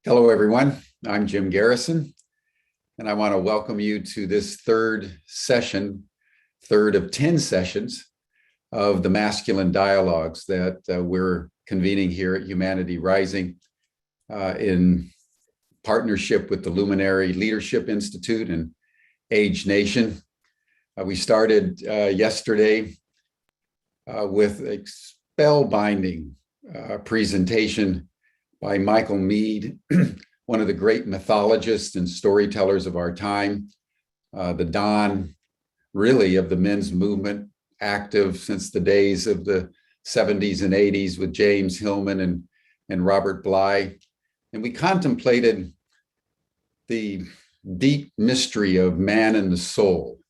Hello, everyone. I'm Jim Garrison, and I want to welcome you to this third of 10 sessions of the masculine dialogues that we're convening here at Humanity Rising in partnership with the Luminary Leadership Institute and Age Nation. We started yesterday with a spellbinding presentation by Michael Meade, one of the great mythologists and storytellers of our time, the Don, really, of the men's movement, active since the days of the 70s and 80s with James Hillman and Robert Bly. And we contemplated the deep mystery of man and the soul.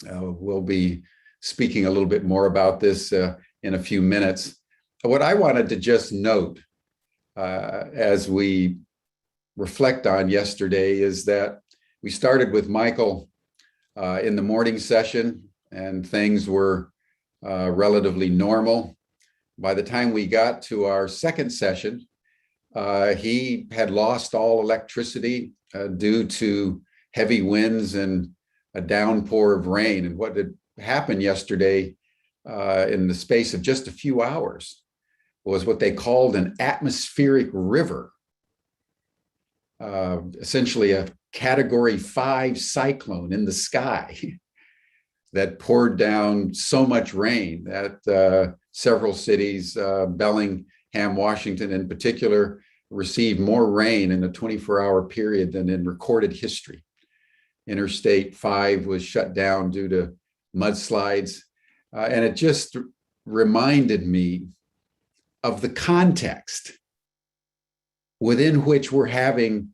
We'll be speaking a little bit more about this in a few minutes. What I wanted to just note as we reflect on yesterday is that we started with Michael in the morning session and things were relatively normal. By the time we got to our second session, he had lost all electricity due to heavy winds and a downpour of rain. And what had happened yesterday in the space of just a few hours was what they called an atmospheric river, essentially a Category 5 cyclone in the sky that poured down so much rain that several cities, Bellingham, Washington in particular, received more rain in a 24-hour period than in recorded history. Interstate 5 was shut down due to mudslides, and it just reminded me of the context within which we're having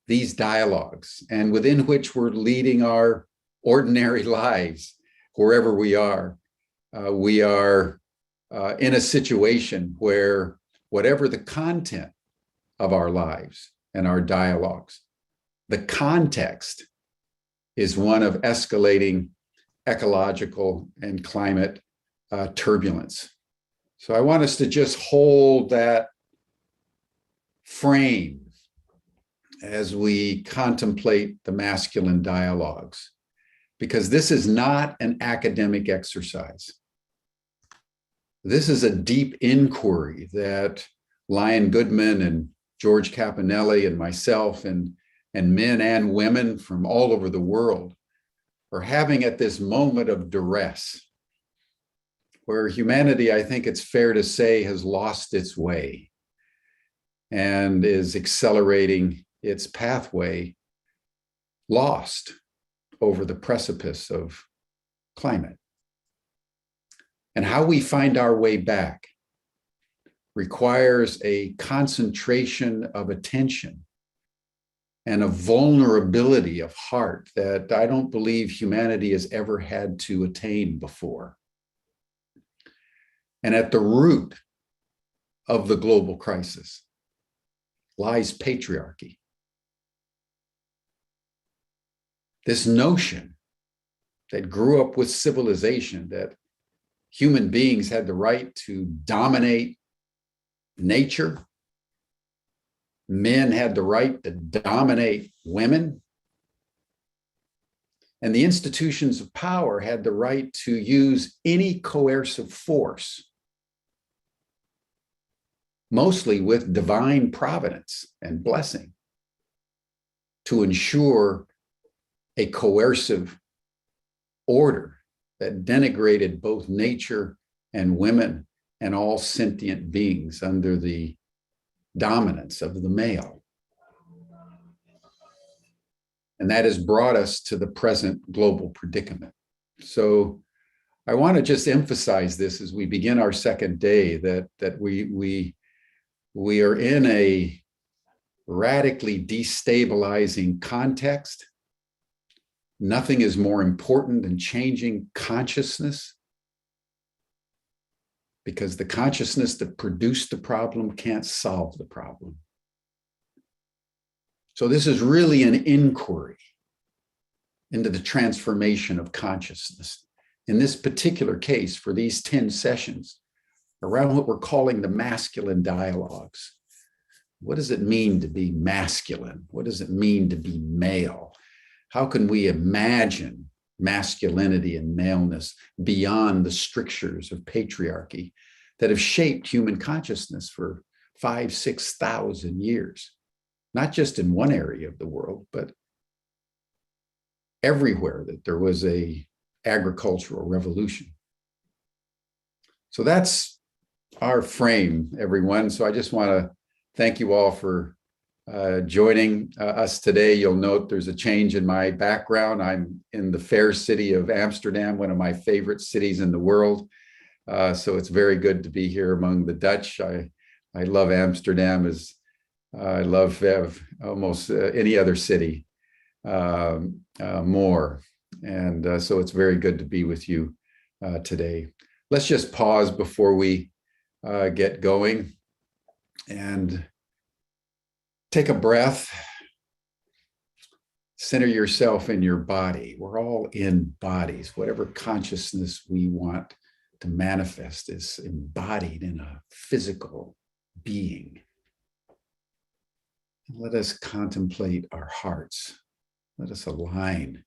these dialogues and within which we're leading our ordinary lives wherever we are. We are in a situation where whatever the content of our lives and our dialogues, the context is one of escalating ecological and climate turbulence. So I want us to just hold that frame as we contemplate the masculine dialogues, because this is not an academic exercise. This is a deep inquiry that Lion Goodman and George Caponelli and myself and men and women from all over the world are having at this moment of duress, where humanity, I think it's fair to say, has lost its way and is accelerating its pathway, lost over the precipice of climate. And how we find our way back requires a concentration of attention and a vulnerability of heart that I don't believe humanity has ever had to attain before. And at the root of the global crisis lies patriarchy. This notion that grew up with civilization, that human beings had the right to dominate nature, men had the right to dominate women, and the institutions of power had the right to use any coercive force, mostly with divine providence and blessing, to ensure a coercive order that denigrated both nature and women and all sentient beings under the dominance of the male. And that has brought us to the present global predicament. So I want to just emphasize this as we begin our second day, that we are in a radically destabilizing context. Nothing is more important than changing consciousness, because the consciousness that produced the problem can't solve the problem. So this is really an inquiry into the transformation of consciousness. In this particular case, for these 10 sessions, around what we're calling the masculine dialogues. What does it mean to be masculine? What does it mean to be male? How can we imagine masculinity and maleness beyond the strictures of patriarchy that have shaped human consciousness for 5,000, 6,000 years, not just in one area of the world, but everywhere that there was a agricultural revolution. So that's our frame, everyone. So I just want to thank you all for joining us today. You'll note there's a change in my background. I'm in the fair city of Amsterdam, one of my favorite cities in the world. So it's very good to be here among the Dutch. I love Amsterdam as I love almost any other city more. And so it's very good to be with you today. Let's just pause before we get going and take a breath. Center yourself in your body. We're all in bodies. Whatever consciousness we want to manifest is embodied in a physical being. Let us contemplate our hearts. Let us align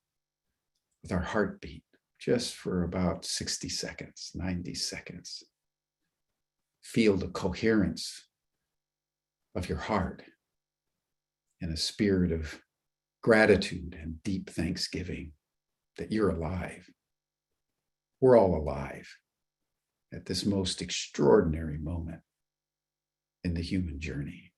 with our heartbeat just for about 60 seconds, 90 seconds. Feel the coherence of your heart in a spirit of gratitude and deep thanksgiving that you're alive. We're all alive at this most extraordinary moment in the human journey.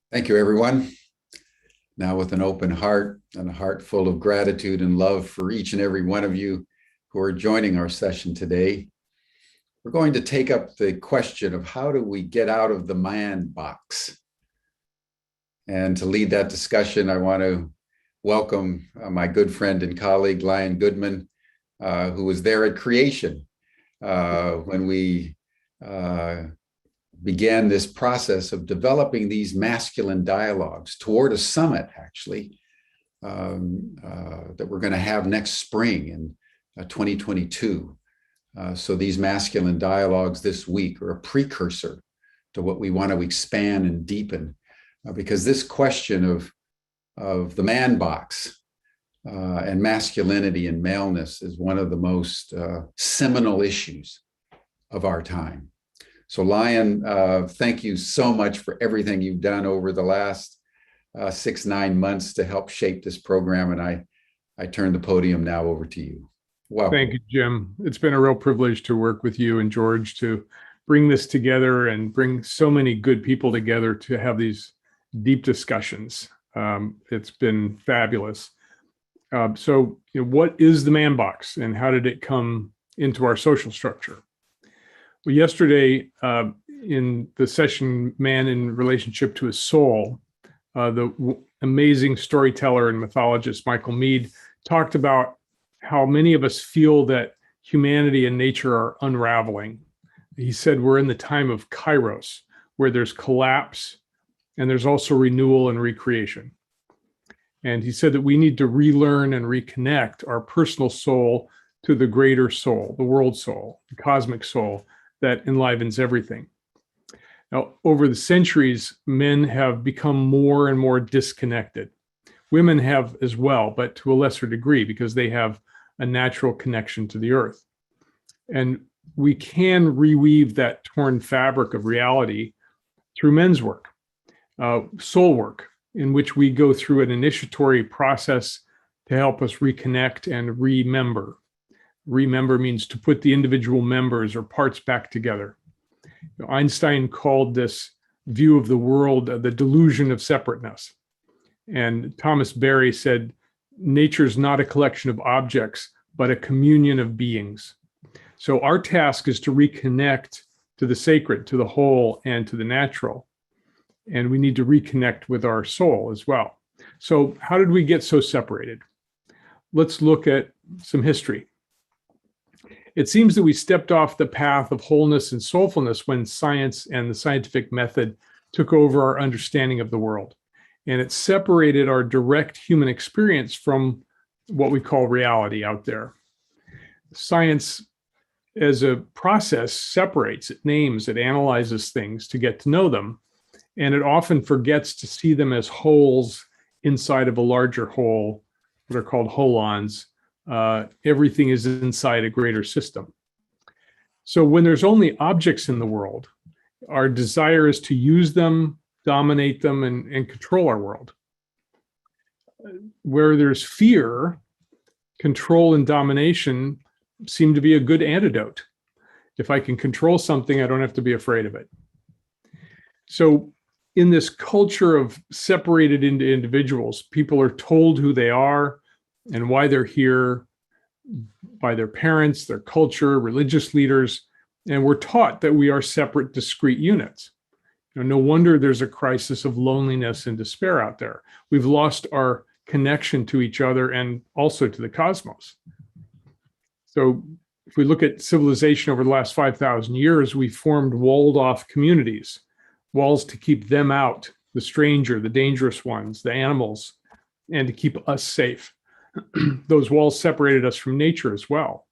Thank you, everyone. Now, with an open heart and a heart full of gratitude and love for each and every one of you who are joining our session today, we're going to take up the question of how do we get out of the man box? And to lead that discussion, I want to welcome my good friend and colleague, Lion Goodman, who was there at creation when we began this process of developing these masculine dialogues toward a summit, actually, that we're going to have next spring in 2022. So these masculine dialogues this week are a precursor to what we want to expand and deepen, because this question of the man box and masculinity and maleness is one of the most seminal issues of our time. So Lion, thank you so much for everything you've done over the last 6-9 months to help shape this program. And I turn the podium now over to you. Welcome. Thank you, Jim. It's been a real privilege to work with you and George to bring this together and bring so many good people together to have these deep discussions. It's been fabulous. So, what is the man box and how did it come into our social structure? Well, yesterday in the session, Man in Relationship to His Soul, the amazing storyteller and mythologist Michael Meade talked about how many of us feel that humanity and nature are unraveling. He said we're in the time of Kairos, where there's collapse and there's also renewal and recreation. And he said that we need to relearn and reconnect our personal soul to the greater soul, the world soul, the cosmic soul that enlivens everything. Now, over the centuries, men have become more and more disconnected. Women have as well, but to a lesser degree, because they have a natural connection to the earth. And we can reweave that torn fabric of reality through men's work, soul work, in which we go through an initiatory process to help us reconnect and remember. Remember means to put the individual members or parts back together. Einstein called this view of the world the delusion of separateness. And Thomas Berry said, nature's not a collection of objects, but a communion of beings. So our task is to reconnect to the sacred, to the whole, and to the natural. And we need to reconnect with our soul as well. So how did we get so separated? Let's look at some history. It seems that we stepped off the path of wholeness and soulfulness when science and the scientific method took over our understanding of the world. And it separated our direct human experience from what we call reality out there. Science, as a process, separates, it names, it analyzes things to get to know them. And it often forgets to see them as wholes inside of a larger whole, what are called holons. Everything is inside a greater system. So when there's only objects in the world, our desire is to use them, dominate them, and control our world. Where there's fear, control and domination seem to be a good antidote. If I can control something, I don't have to be afraid of it. So in this culture of separated into individuals, people are told who they are and why they're here by their parents, their culture, religious leaders, and we're taught that we are separate, discrete units. No wonder there's a crisis of loneliness and despair out there. We've lost our connection to each other and also to the cosmos. So if we look at civilization over the last 5,000 years, we formed walled off communities, walls to keep them out, the stranger, the dangerous ones, the animals, and to keep us safe. Those walls separated us from nature as well.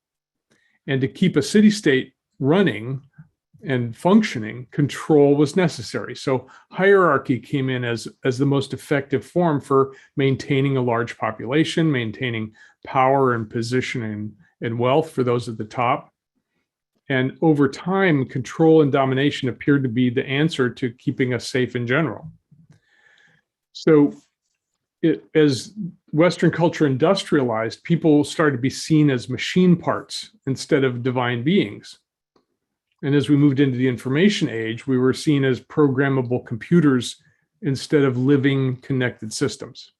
And to keep a city-state running and functioning, control was necessary. So hierarchy came in as the most effective form for maintaining a large population, maintaining power and position and wealth for those at the top. And over time, control and domination appeared to be the answer to keeping us safe in general. So as Western culture industrialized, people started to be seen as machine parts instead of divine beings. And as we moved into the information age, we were seen as programmable computers instead of living connected systems.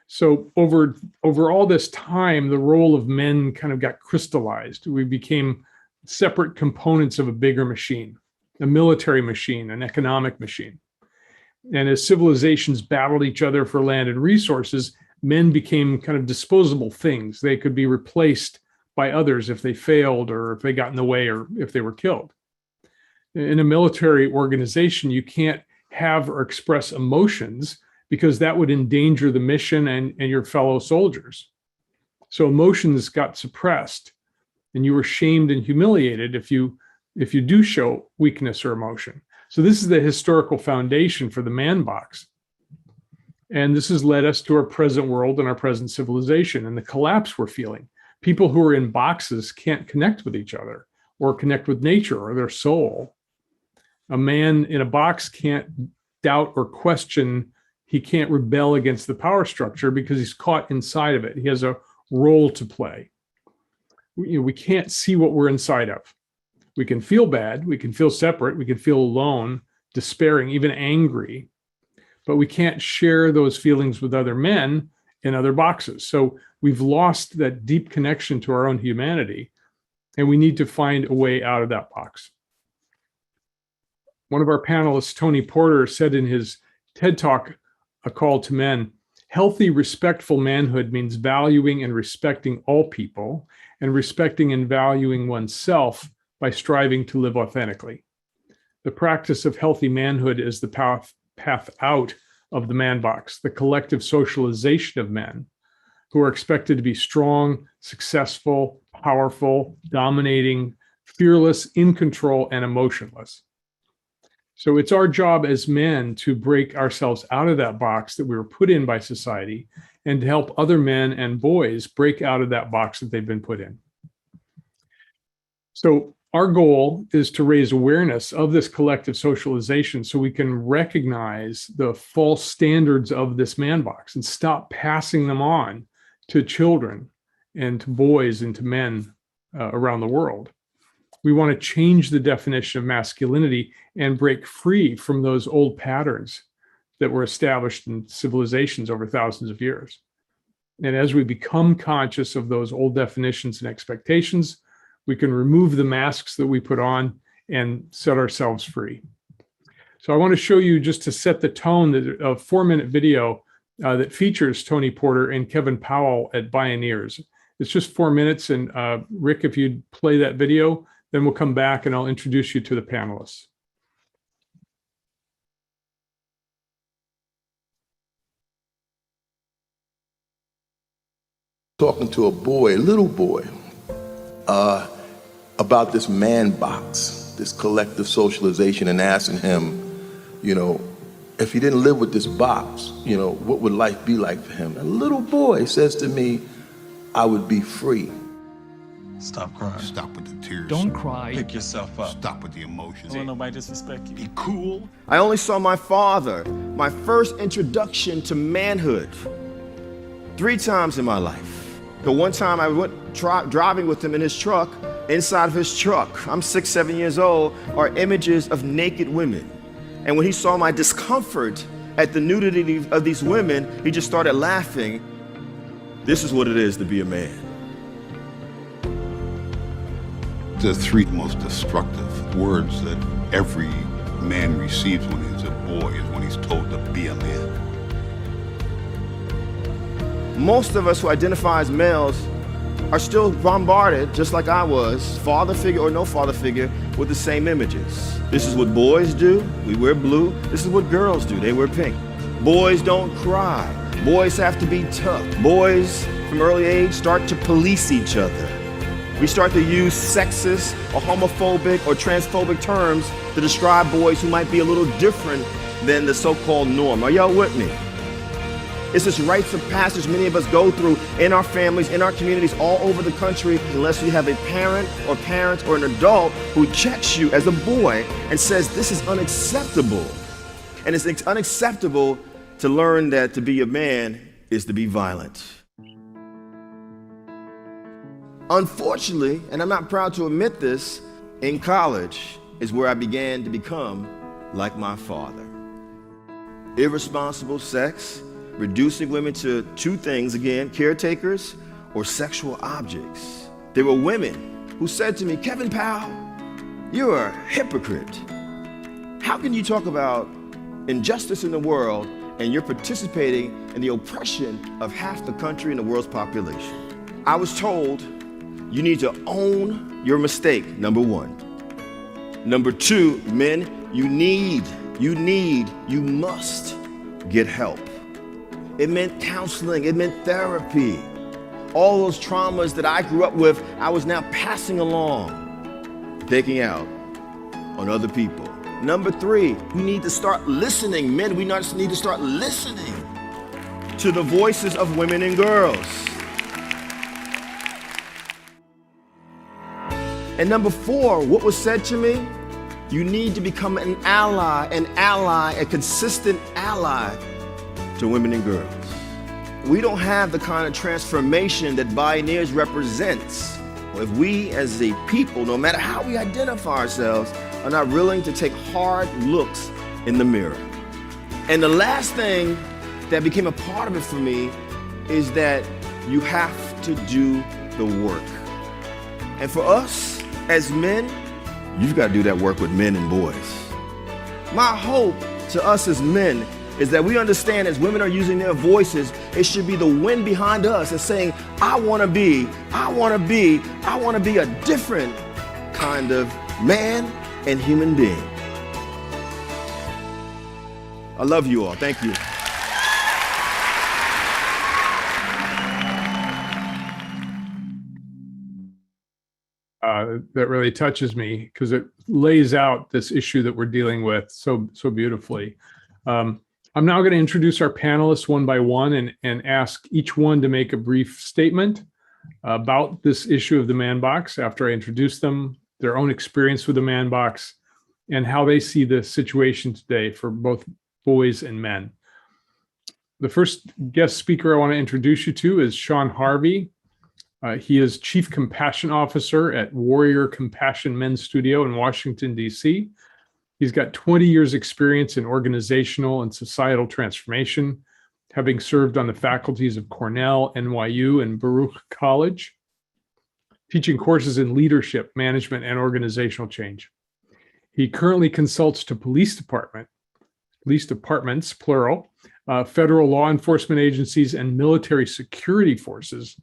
So over all this time, the role of men kind of got crystallized. We became separate components of a bigger machine, a military machine, an economic machine. And as civilizations battled each other for land and resources, men became kind of disposable things. They could be replaced by others if they failed or if they got in the way or if they were killed. In a military organization, you can't have or express emotions because that would endanger the mission and your fellow soldiers. So emotions got suppressed and you were shamed and humiliated if you do show weakness or emotion. So this is the historical foundation for the man box. And this has led us to our present world and our present civilization and the collapse we're feeling. People who are in boxes can't connect with each other or connect with nature or their soul. A man in a box can't doubt or question. He can't rebel against the power structure because he's caught inside of it. He has a role to play. We can't see what we're inside of. We can feel bad, we can feel separate, we can feel alone, despairing, even angry, but we can't share those feelings with other men in other boxes. So we've lost that deep connection to our own humanity, and we need to find a way out of that box. One of our panelists, Tony Porter, said in his TED Talk, A Call to Men, healthy, respectful manhood means valuing and respecting all people and respecting and valuing oneself by striving to live authentically. The practice of healthy manhood is the path out of the man box, the collective socialization of men who are expected to be strong, successful, powerful, dominating, fearless, in control, and emotionless. So it's our job as men to break ourselves out of that box that we were put in by society and to help other men and boys break out of that box that they've been put in. So our goal is to raise awareness of this collective socialization so we can recognize the false standards of this man box and stop passing them on to children and to boys and to men around the world. We want to change the definition of masculinity and break free from those old patterns that were established in civilizations over thousands of years. And as we become conscious of those old definitions and expectations, we can remove the masks that we put on and set ourselves free. So I want to show you, just to set the tone, a 4-minute video that features Tony Porter and Kevin Powell at Bioneers. It's just 4 minutes. And Rick, if you'd play that video, then we'll come back and I'll introduce you to the panelists. Talking to a boy, a little boy, about this man box, this collective socialization, and asking him, if he didn't live with this box, what would life be like for him? A little boy says to me, I would be free. Stop crying. Stop with the tears. Don't cry. Pick yourself up. Stop with the emotions. Don't let nobody disrespect you. Be cool. I only saw my father, my first introduction to manhood, 3 times in my life. The one time I went driving with him in his truck, inside of his truck, I'm 6, 7 years old, are images of naked women. And when he saw my discomfort at the nudity of these women, he just started laughing. This is what it is to be a man. The 3 most destructive words that every man receives when he's a boy is when he's told to be a man. Most of us who identify as males are still bombarded, just like I was, father figure or no father figure, with the same images. This is what boys do. We wear blue. This is what girls do. They wear pink. Boys don't cry. Boys have to be tough. Boys from early age start to police each other. We start to use sexist or homophobic or transphobic terms to describe boys who might be a little different than the so-called norm. Are y'all with me? It's this rites of passage many of us go through in our families, in our communities, all over the country, unless you have a parent or parents or an adult who checks you as a boy and says, this is unacceptable. And it's unacceptable to learn that to be a man is to be violent. Unfortunately, and I'm not proud to admit this, in college is where I began to become like my father. Irresponsible sex, reducing women to 2 things, again, caretakers or sexual objects. There were women who said to me, Kevin Powell, you're a hypocrite. How can you talk about injustice in the world and you're participating in the oppression of half the country and the world's population? I was told you need to own your mistake, number 1. Number 2, men, you must get help. It meant counseling, it meant therapy. All those traumas that I grew up with, I was now passing along, taking out on other people. Number 3, we need to start listening. Men, we need to start listening to the voices of women and girls. And number 4, what was said to me? You need to become an ally, a consistent ally to women and girls. We don't have the kind of transformation that Bioneers represents if we as a people, no matter how we identify ourselves, are not willing to take hard looks in the mirror. And the last thing that became a part of it for me is that you have to do the work. And for us as men, you've got to do that work with men and boys. My hope to us as men is that we understand as women are using their voices, it should be the wind behind us and saying, I want to be a different kind of man and human being. I love you all. Thank you. That really touches me because it lays out this issue that we're dealing with so beautifully. I'm now going to introduce our panelists one by one and ask each one to make a brief statement about this issue of the man box after I introduce them, their own experience with the man box, and how they see the situation today for both boys and men. The first guest speaker I want to introduce you to is Sean Harvey. He is Chief Compassion Officer at Warrior Compassion Men's Studio in Washington, D.C. He's got 20 years experience in organizational and societal transformation, having served on the faculties of Cornell, NYU, and Baruch College, teaching courses in leadership, management, and organizational change. He currently consults to police departments, plural, federal law enforcement agencies, and military security forces,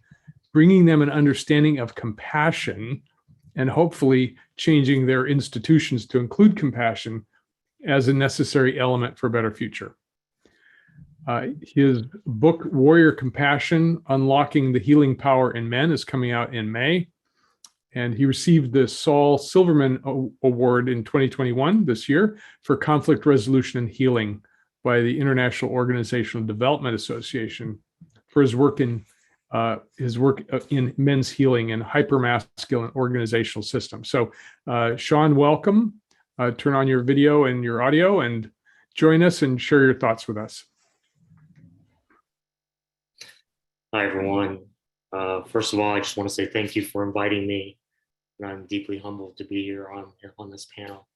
bringing them an understanding of compassion and hopefully changing their institutions to include compassion as a necessary element for a better future. His book, Warrior Compassion, Unlocking the Healing Power in Men, is coming out in May. And he received the Saul Silverman Award in 2021, this year, for conflict resolution and healing by the International Organizational Development Association for his work in men's healing and hypermasculine organizational systems. So, Sean, welcome. Turn on your video and your audio and join us and share your thoughts with us. Hi, everyone. First of all, I just want to say thank you for inviting me. And I'm deeply humbled to be here on this panel.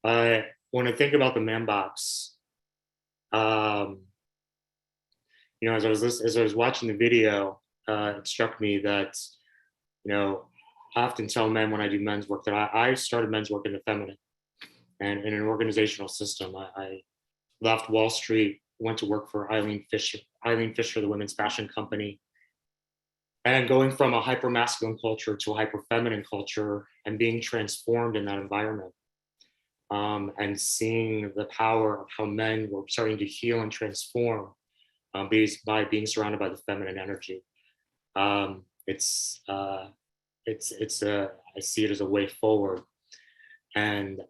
When I think about the man box, as I was watching the video, it struck me that, I often tell men when I do men's work that I started men's work in the feminine and in an organizational system. I left Wall Street, went to work for Eileen Fisher, the women's fashion company. And going from a hyper-masculine culture to a hyper-feminine culture and being transformed in that environment, and seeing the power of how men were starting to heal and transform by being surrounded by the feminine energy. I see it as a way forward. And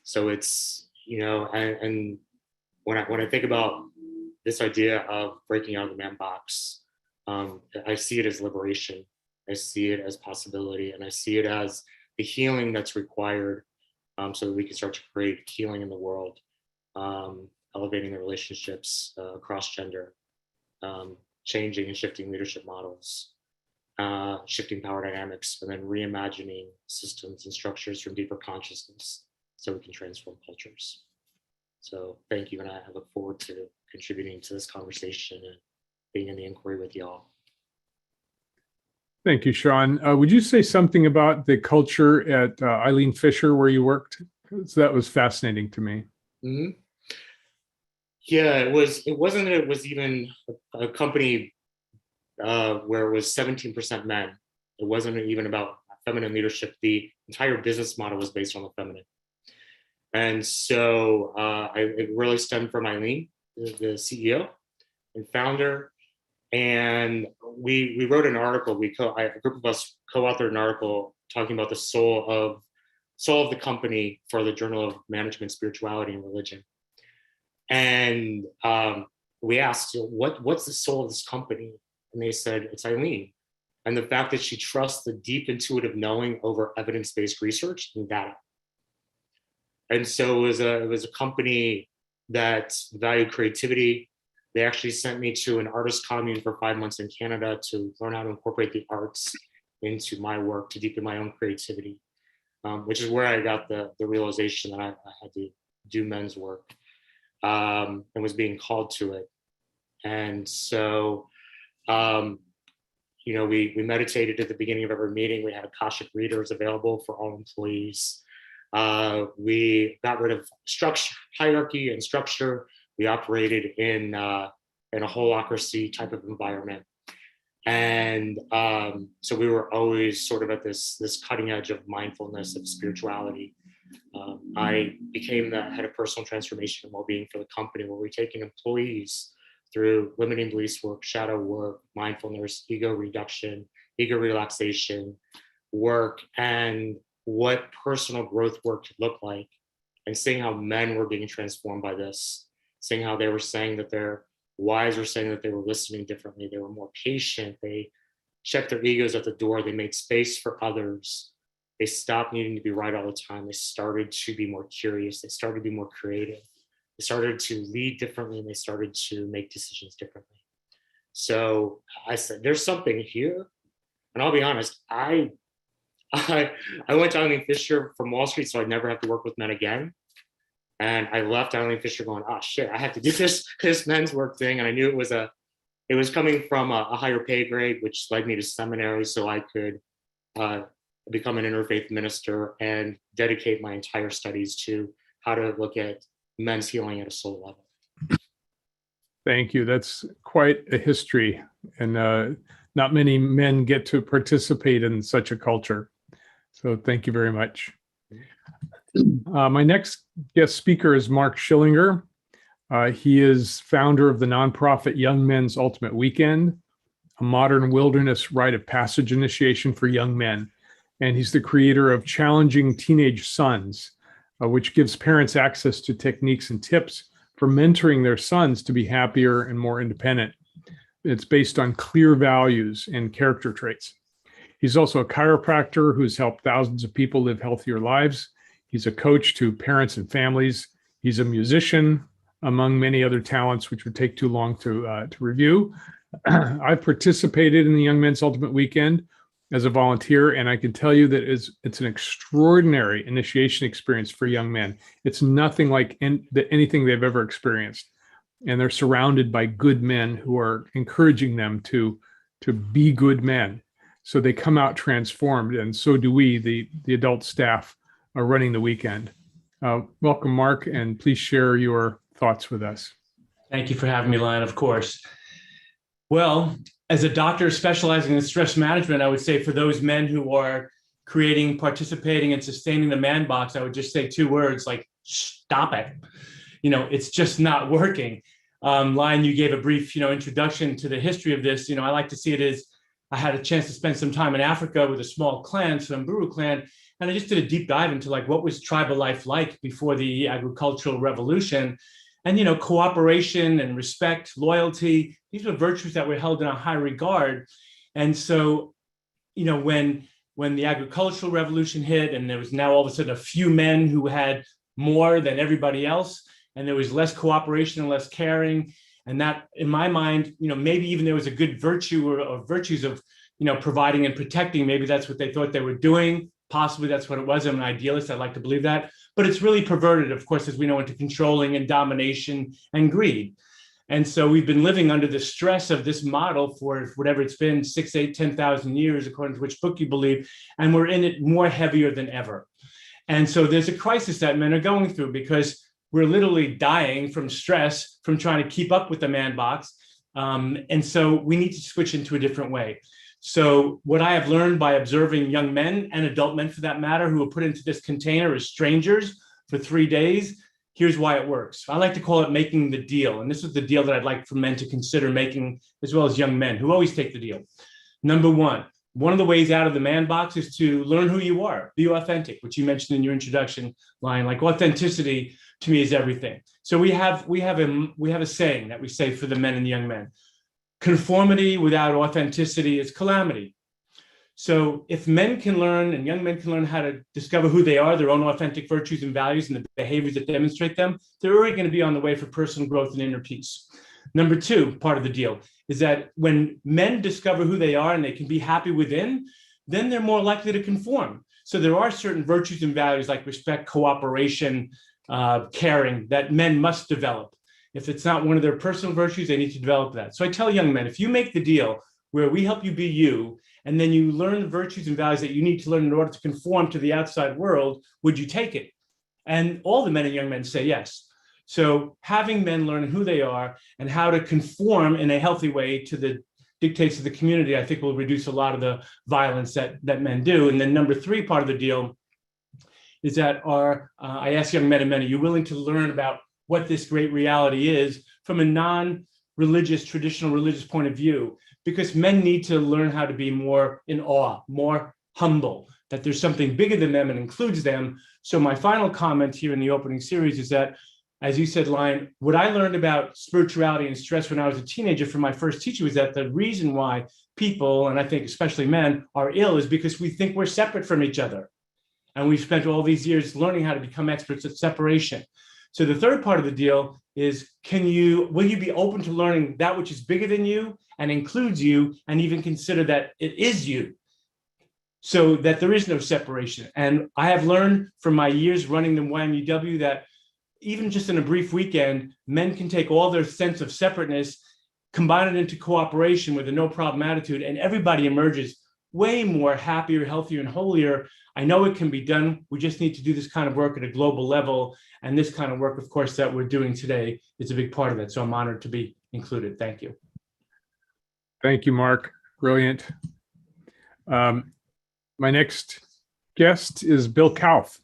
so it's, and when I think about this idea of breaking out of the man box, I see it as liberation. I see it as possibility, and I see it as the healing that's required so that we can start to create healing in the world, elevating the relationships across gender, changing and shifting leadership models, shifting power dynamics, and then reimagining systems and structures from deeper consciousness so we can transform cultures. So thank you, and I look forward to contributing to this conversation and being in the inquiry with y'all. Thank you, Sean. Would you say something about the culture at Eileen Fisher where you worked? So that was fascinating to me. Mm-hmm. Yeah, it was even a company where it was 17% men. It wasn't even about feminine leadership. The entire business model was based on the feminine. And so it really stemmed from Eileen, the CEO and founder. And we wrote an article. A group of us co-authored an article talking about the soul of the company for the Journal of Management, Spirituality, and Religion. And we asked, what's the soul of this company? And they said, it's Eileen. And the fact that she trusts the deep intuitive knowing over evidence-based research and data. And so it was a company that valued creativity. They actually sent me to an artist commune for 5 months in Canada to learn how to incorporate the arts into my work to deepen my own creativity, which is where I got the realization that I had to do men's work and was being called to it. And so, we meditated at the beginning of every meeting. We had Akashic readers available for all employees. We got rid of structure, hierarchy and structure. We operated in a holacracy type of environment. And so we were always sort of at this cutting edge of mindfulness, of spirituality. I became the head of personal transformation and well-being for the company, where we're taking employees through limiting beliefs work, shadow work, mindfulness, ego reduction, ego relaxation work, and what personal growth work could look like, and seeing how men were being transformed by this, seeing how they were saying that their wives were saying that they were listening differently, they were more patient, they checked their egos at the door, they made space for others, they stopped needing to be right all the time, they started to be more curious, they started to be more creative, they started to lead differently, and they started to make decisions differently. So I said, there's something here. And I'll be honest, I went to Eileen Fisher from Wall Street, so I'd never have to work with men again. And I left Eileen Fisher going, oh shit, I have to do this men's work thing. And I knew it was coming from a higher pay grade, which led me to seminary so I could become an interfaith minister and dedicate my entire studies to how to look at men's healing at a soul level. Thank you. That's quite a history, and not many men get to participate in such a culture. So thank you very much. My next guest speaker is Mark Schillinger. He is founder of the nonprofit Young Men's Ultimate Weekend, a modern wilderness rite of passage initiation for young men. And he's the creator of Challenging Teenage Sons, which gives parents access to techniques and tips for mentoring their sons to be happier and more independent. It's based on clear values and character traits. He's also a chiropractor who's helped thousands of people live healthier lives. He's a coach to parents and families. He's a musician, among many other talents, which would take too long to review. I've participated in the Young Men's Ultimate Weekend as a volunteer, and I can tell you that it's an extraordinary initiation experience for young men. It's nothing like anything they've ever experienced. And they're surrounded by good men who are encouraging them to be good men. So they come out transformed, and so do we, the adult staff, are running the weekend. Welcome, Mark, and please share your thoughts with us. Thank you for having me, Lion, of course. Well, as a doctor specializing in stress management, I would say for those men who are creating, participating, and sustaining the man box, I would just say two words like, stop it. It's just not working. Lion, you gave a brief, introduction to the history of this. I like to see it as I had a chance to spend some time in Africa with a small clan, Samburu clan, and I just did a deep dive into what was tribal life like before the agricultural revolution. And, cooperation and respect, loyalty, these were virtues that were held in a high regard. And so, when the agricultural revolution hit and there was now all of a sudden a few men who had more than everybody else, and there was less cooperation and less caring. And that, in my mind, maybe even there was a good virtue or virtues of, providing and protecting. Maybe that's what they thought they were doing. Possibly that's what it was. I'm an idealist. I'd like to believe that. But it's really perverted, of course, as we know, into controlling and domination and greed. And so we've been living under the stress of this model for whatever it's been, 6, 8, 10,000 years, according to which book you believe. And we're in it more heavier than ever. And so there's a crisis that men are going through because we're literally dying from stress, from trying to keep up with the man box. And so we need to switch into a different way. So what I have learned by observing young men and adult men, for that matter, who are put into this container as strangers for 3 days, here's why it works. I like to call it making the deal. And this is the deal that I'd like for men to consider making, as well as young men who always take the deal. Number one of the ways out of the man box is to learn who you are, be authentic, which you mentioned in your introduction, Lion. Like authenticity to me is everything. So we have a saying that we say for the men and the young men: conformity without authenticity is calamity. So if men can learn and young men can learn how to discover who they are, their own authentic virtues and values and the behaviors that demonstrate them, they're already going to be on the way for personal growth and inner peace. Number two, part of the deal is that when men discover who they are and they can be happy within, then they're more likely to conform. So there are certain virtues and values like respect, cooperation, caring that men must develop. If it's not one of their personal virtues, they need to develop that. So I tell young men, if you make the deal where we help you be you, and then you learn the virtues and values that you need to learn in order to conform to the outside world, would you take it? And all the men and young men say yes. So having men learn who they are and how to conform in a healthy way to the dictates of the community, I think will reduce a lot of the violence that men do. And then number three part of the deal is that I ask young men and men, are you willing to learn about what this great reality is from a non-religious, traditional religious point of view? Because men need to learn how to be more in awe, more humble, that there's something bigger than them and includes them. So my final comment here in the opening series is that, as you said, Lion, what I learned about spirituality and stress when I was a teenager from my first teacher was that the reason why people, and I think especially men, are ill is because we think we're separate from each other. And we've spent all these years learning how to become experts at separation. So the third part of the deal is, will you be open to learning that which is bigger than you and includes you, and even consider that it is you, so that there is no separation? And I have learned from my years running the YMUW that even just in a brief weekend, men can take all their sense of separateness, combine it into cooperation with a no problem attitude, and everybody emerges way more happier, healthier, and holier. I know it can be done. We just need to do this kind of work at a global level. And this kind of work, of course, that we're doing today is a big part of it. So I'm honored to be included. Thank you. Thank you, Mark. Brilliant. My next guest is Bill Kauth.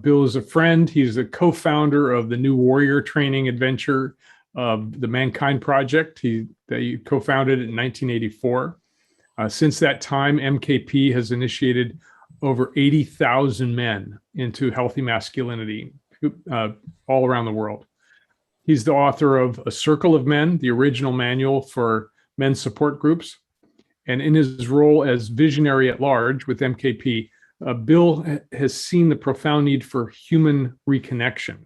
Bill is a friend. He's the co-founder of the New Warrior Training Adventure of the Mankind Project that he co-founded in 1984. Since that time, MKP has initiated over 80,000 men into healthy masculinity all around the world. He's the author of A Circle of Men, the original manual for men's support groups. And in his role as visionary at large with MKP, Bill has seen the profound need for human reconnection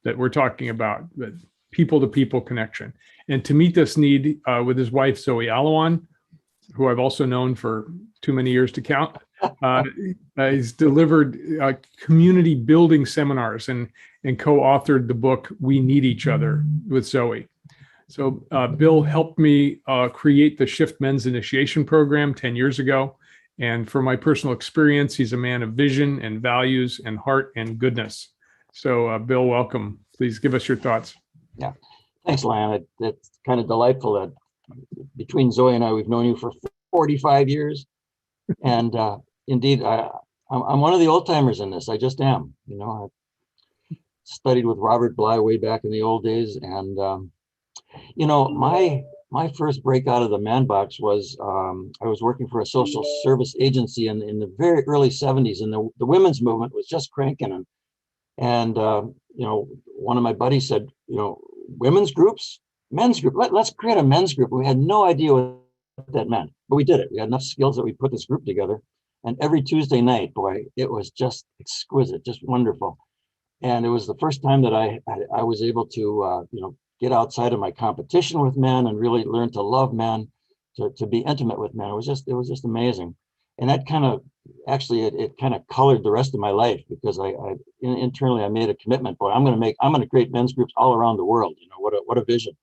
that we're talking about, that people-to-people connection. And to meet this need with his wife, Zoe Alawan, who I've also known for too many years to count, he's delivered community building seminars and co-authored the book, We Need Each Other, with Zoe. So Bill helped me create the Shift Men's Initiation Program 10 years ago. And from my personal experience, he's a man of vision and values and heart and goodness. So Bill, welcome. Please give us your thoughts. Yeah, thanks, Lion. It's kind of delightful that between Zoe and I, we've known you for 45 years. And indeed, I'm one of the old timers in this. I just am. You know, I studied with Robert Bly way back in the old days. And, you know, my first break out of the man box was I was working for a social service agency in the very early 70s, and the women's movement was just cranking. And you know, one of my buddies said, you know, women's groups, men's group, let's create a men's group. We had no idea what that meant, but we did it. We had enough skills that we put this group together. And every Tuesday night, boy, it was just exquisite, just wonderful. And it was the first time that I was able to, you know, get outside of my competition with men and really learn to love men, to be intimate with men. It was just amazing. And that kind of, actually, it kind of colored the rest of my life, because internally I made a commitment, boy, I'm going to create men's groups all around the world. You know, what a vision.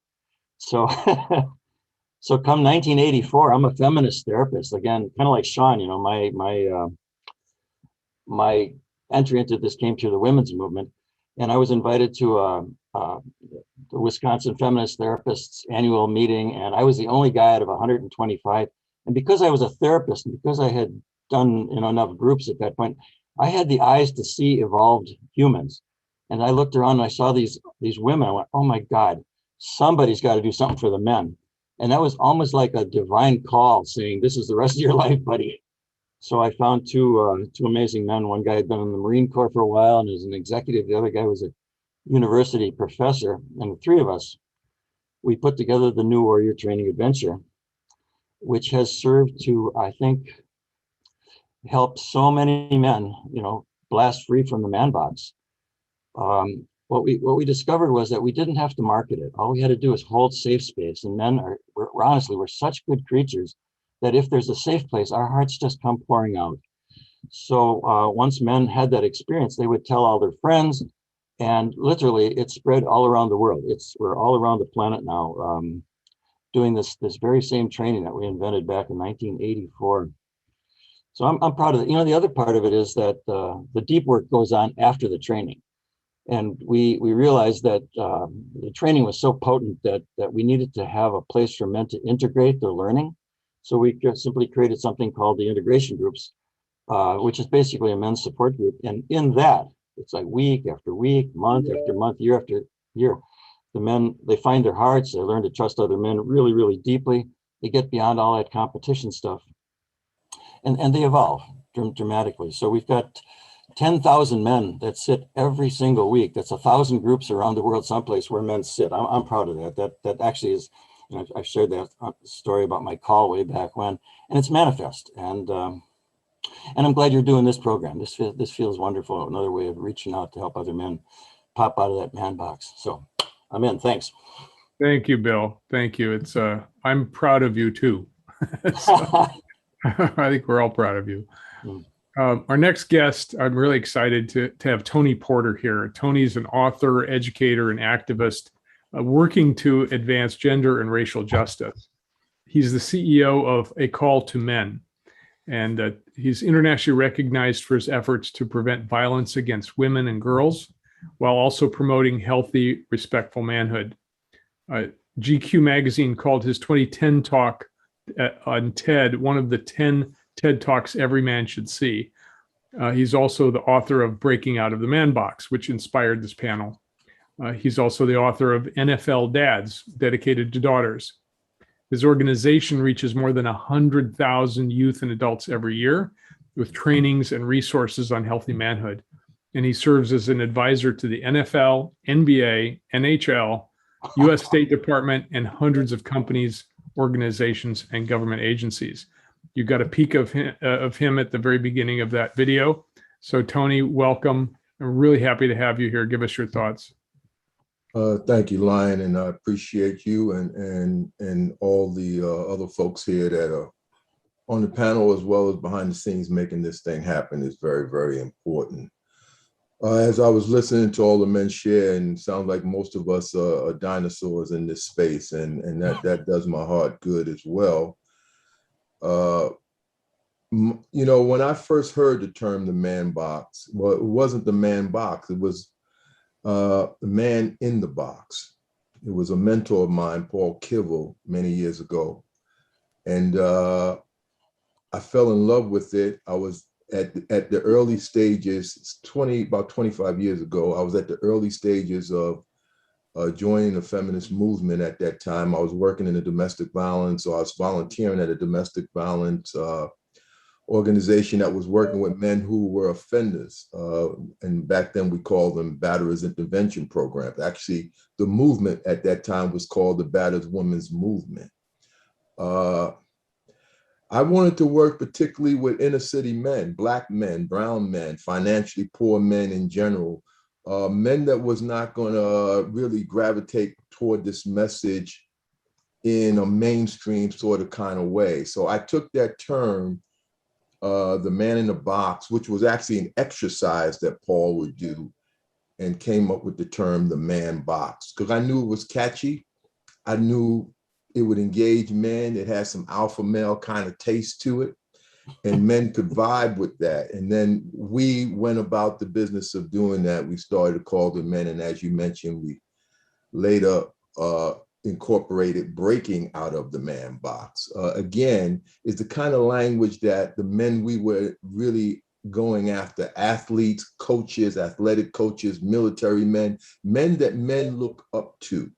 So, so come 1984, I'm a feminist therapist. Again, kind of like Sean, you know, my entry into this came through the women's movement. And I was invited to the Wisconsin Feminist Therapists annual meeting, and I was the only guy out of 125. And because I was a therapist, and because I had done, you know, enough groups at that point, I had the eyes to see evolved humans. And I looked around and I saw these women. I went, oh my God, somebody's got to do something for the men. And that was almost like a divine call saying, this is the rest of your life, buddy. So I found two amazing men. One guy had been in the Marine Corps for a while and was an executive. The other guy was a university professor. And the three of us, we put together the New Warrior Training Adventure, which has served to, I think, help so many men, you know, blast free from the man box. What we discovered was that we didn't have to market it. All we had to do is hold safe space. And men we're such good creatures that if there's a safe place, our hearts just come pouring out. So once men had that experience, they would tell all their friends, and literally it spread all around the world. We're all around the planet now doing this very same training that we invented back in 1984. So I'm proud of it. You know, the other part of it is that the deep work goes on after the training. And we realized that the training was so potent that we needed to have a place for men to integrate their learning. So we simply created something called the integration groups, which is basically a men's support group. And in that, it's like week after week, month after month, year after year, the men, they find their hearts, they learn to trust other men really, really deeply. They get beyond all that competition stuff, and they evolve dramatically. So we've got 10,000 men that sit every single week. That's 1,000 groups around the world, someplace where men sit. I'm proud of that. That actually is, you know, I've shared that story about my call way back when, and it's manifest. And I'm glad you're doing this program. This feels wonderful. Another way of reaching out to help other men pop out of that man box. So I'm in. Thanks. Thank you, Bill. Thank you. It's I'm proud of you too. So, I think we're all proud of you. Our next guest, I'm really excited to have Tony Porter here. Tony's an author, educator, and activist working to advance gender and racial justice. He's the CEO of A Call to Men, and he's internationally recognized for his efforts to prevent violence against women and girls, while also promoting healthy, respectful manhood. GQ magazine called his 2010 talk on TED one of the 10 TED Talks every man should see. He's also the author of Breaking Out of the Man Box, which inspired this panel. He's also the author of NFL Dads, dedicated to daughters. His organization reaches more than 100,000 youth and adults every year with trainings and resources on healthy manhood. And he serves as an advisor to the NFL, NBA, NHL, U.S. State Department, and hundreds of companies, organizations, and government agencies. You got a peek of him at the very beginning of that video. So Tony, welcome. I'm really happy to have you here. Give us your thoughts. Thank you, Lion, and I appreciate you and all the other folks here that are on the panel as well as behind the scenes making this thing happen is very, very important. As I was listening to all the men share, and it sounds like most of us are dinosaurs in this space, and that does my heart good as well. You know, when I first heard the term the man box, well, it wasn't the man box, it was the man in the box. It was a mentor of mine, Paul Kivel, many years ago. And I fell in love with it. I was at the early stages, about 25 years ago, I was at the early stages of joining the feminist movement at that time. I was working in a domestic violence, or I was volunteering at a domestic violence organization that was working with men who were offenders. And back then we called them batterers intervention programs. Actually, the movement at that time was called the Battered Women's Movement. I wanted to work particularly with inner city men, Black men, brown men, financially poor men in general, men that was not going to really gravitate toward this message in a mainstream sort of kind of way. So I took that term, the man in the box, which was actually an exercise that Paul would do, and came up with the term the man box, because I knew it was catchy. I knew it would engage men. It has some alpha male kind of taste to it, and men could vibe with that. And then we went about the business of doing that. We started to call the men, and as you mentioned, we later incorporated breaking out of the man box. Again, is the kind of language that the men we were really going after, athletes, coaches, athletic coaches, military men that men look up to.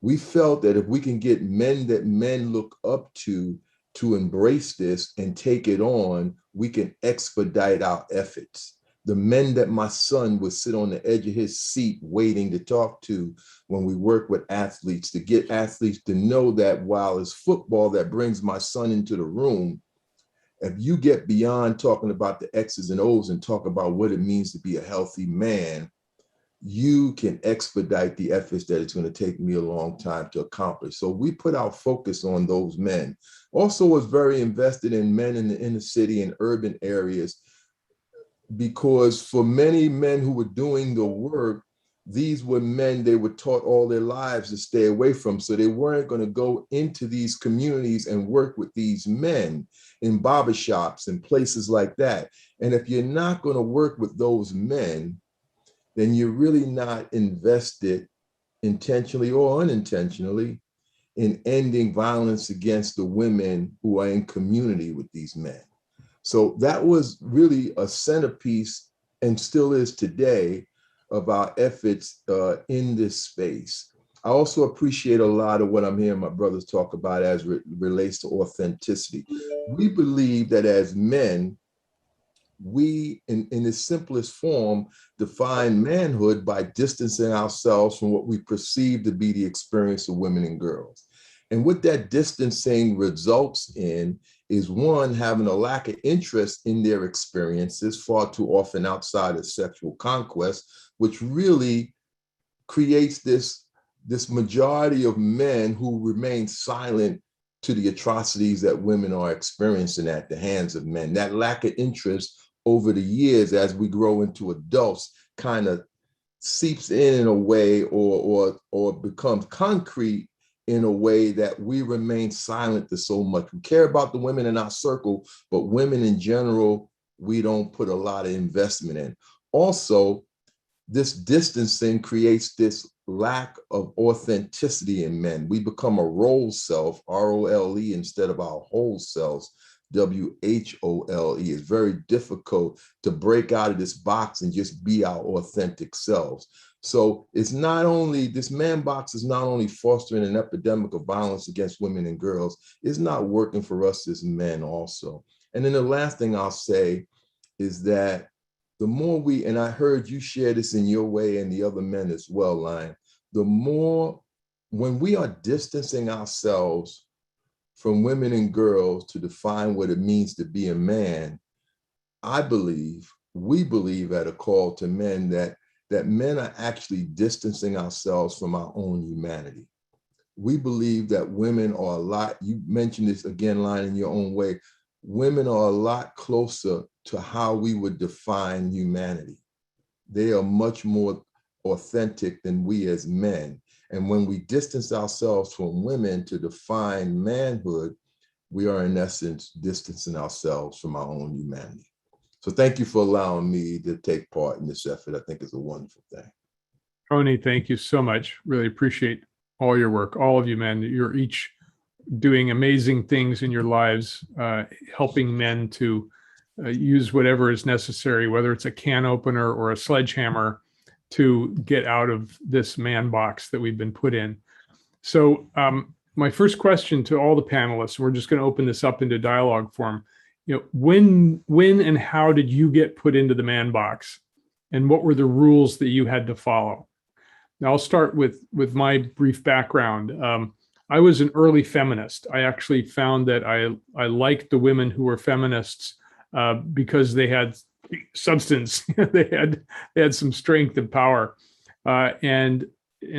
We felt that if we can get men that men look up to embrace this and take it on, we can expedite our efforts. The men that my son would sit on the edge of his seat waiting to talk to when we work with athletes, to get athletes to know that while it's football that brings my son into the room, if you get beyond talking about the X's and O's and talk about what it means to be a healthy man, you can expedite the efforts that it's going to take me a long time to accomplish. So we put our focus on those men. Also was very invested in men in the inner city and urban areas, because for many men who were doing the work, these were men they were taught all their lives to stay away from. So they weren't going to go into these communities and work with these men in barbershops and places like that. And if you're not going to work with those men, then you're really not invested intentionally or unintentionally in ending violence against the women who are in community with these men. So that was really a centerpiece, and still is today, of our efforts in this space. I also appreciate a lot of what I'm hearing my brothers talk about as relates to authenticity. We believe that as men, we, in its simplest form, define manhood by distancing ourselves from what we perceive to be the experience of women and girls. And what that distancing results in is, one, having a lack of interest in their experiences, far too often outside of sexual conquest, which really creates this majority of men who remain silent to the atrocities that women are experiencing at the hands of men. That lack of interest over the years, as we grow into adults, kind of seeps in a way, or becomes concrete in a way that we remain silent to so much. We care about the women in our circle, but women in general, we don't put a lot of investment in. Also, this distancing creates this lack of authenticity in men. We become a role self, ROLE, instead of our whole selves, WHOLE. It's very difficult to break out of this box and just be our authentic selves. So it's not only, this man box is not only fostering an epidemic of violence against women and girls, it's not working for us as men also. And then the last thing I'll say is that the more we, and I heard you share this in your way and the other men as well, Lion, the more, when we are distancing ourselves from women and girls to define what it means to be a man, I believe, we believe at a call to men that men are actually distancing ourselves from our own humanity. We believe that women are a lot, you mentioned this again, Lion, in your own way, women are a lot closer to how we would define humanity. They are much more authentic than we as men. And when we distance ourselves from women to define manhood, we are in essence distancing ourselves from our own humanity. So thank you for allowing me to take part in this effort. I think it's a wonderful thing. Tony, thank you so much. Really appreciate all your work. All of you, men, you're each doing amazing things in your lives, helping men to use whatever is necessary, whether it's a can opener or a sledgehammer, to get out of this man box that we've been put in. So my first question to all the panelists, we're just going to open this up into dialogue form. When and how did you get put into the man box, and what were the rules that you had to follow? Now I'll start with my brief background. I was an early feminist. I actually found that I liked the women who were feminists because they had substance. they had some strength and power, and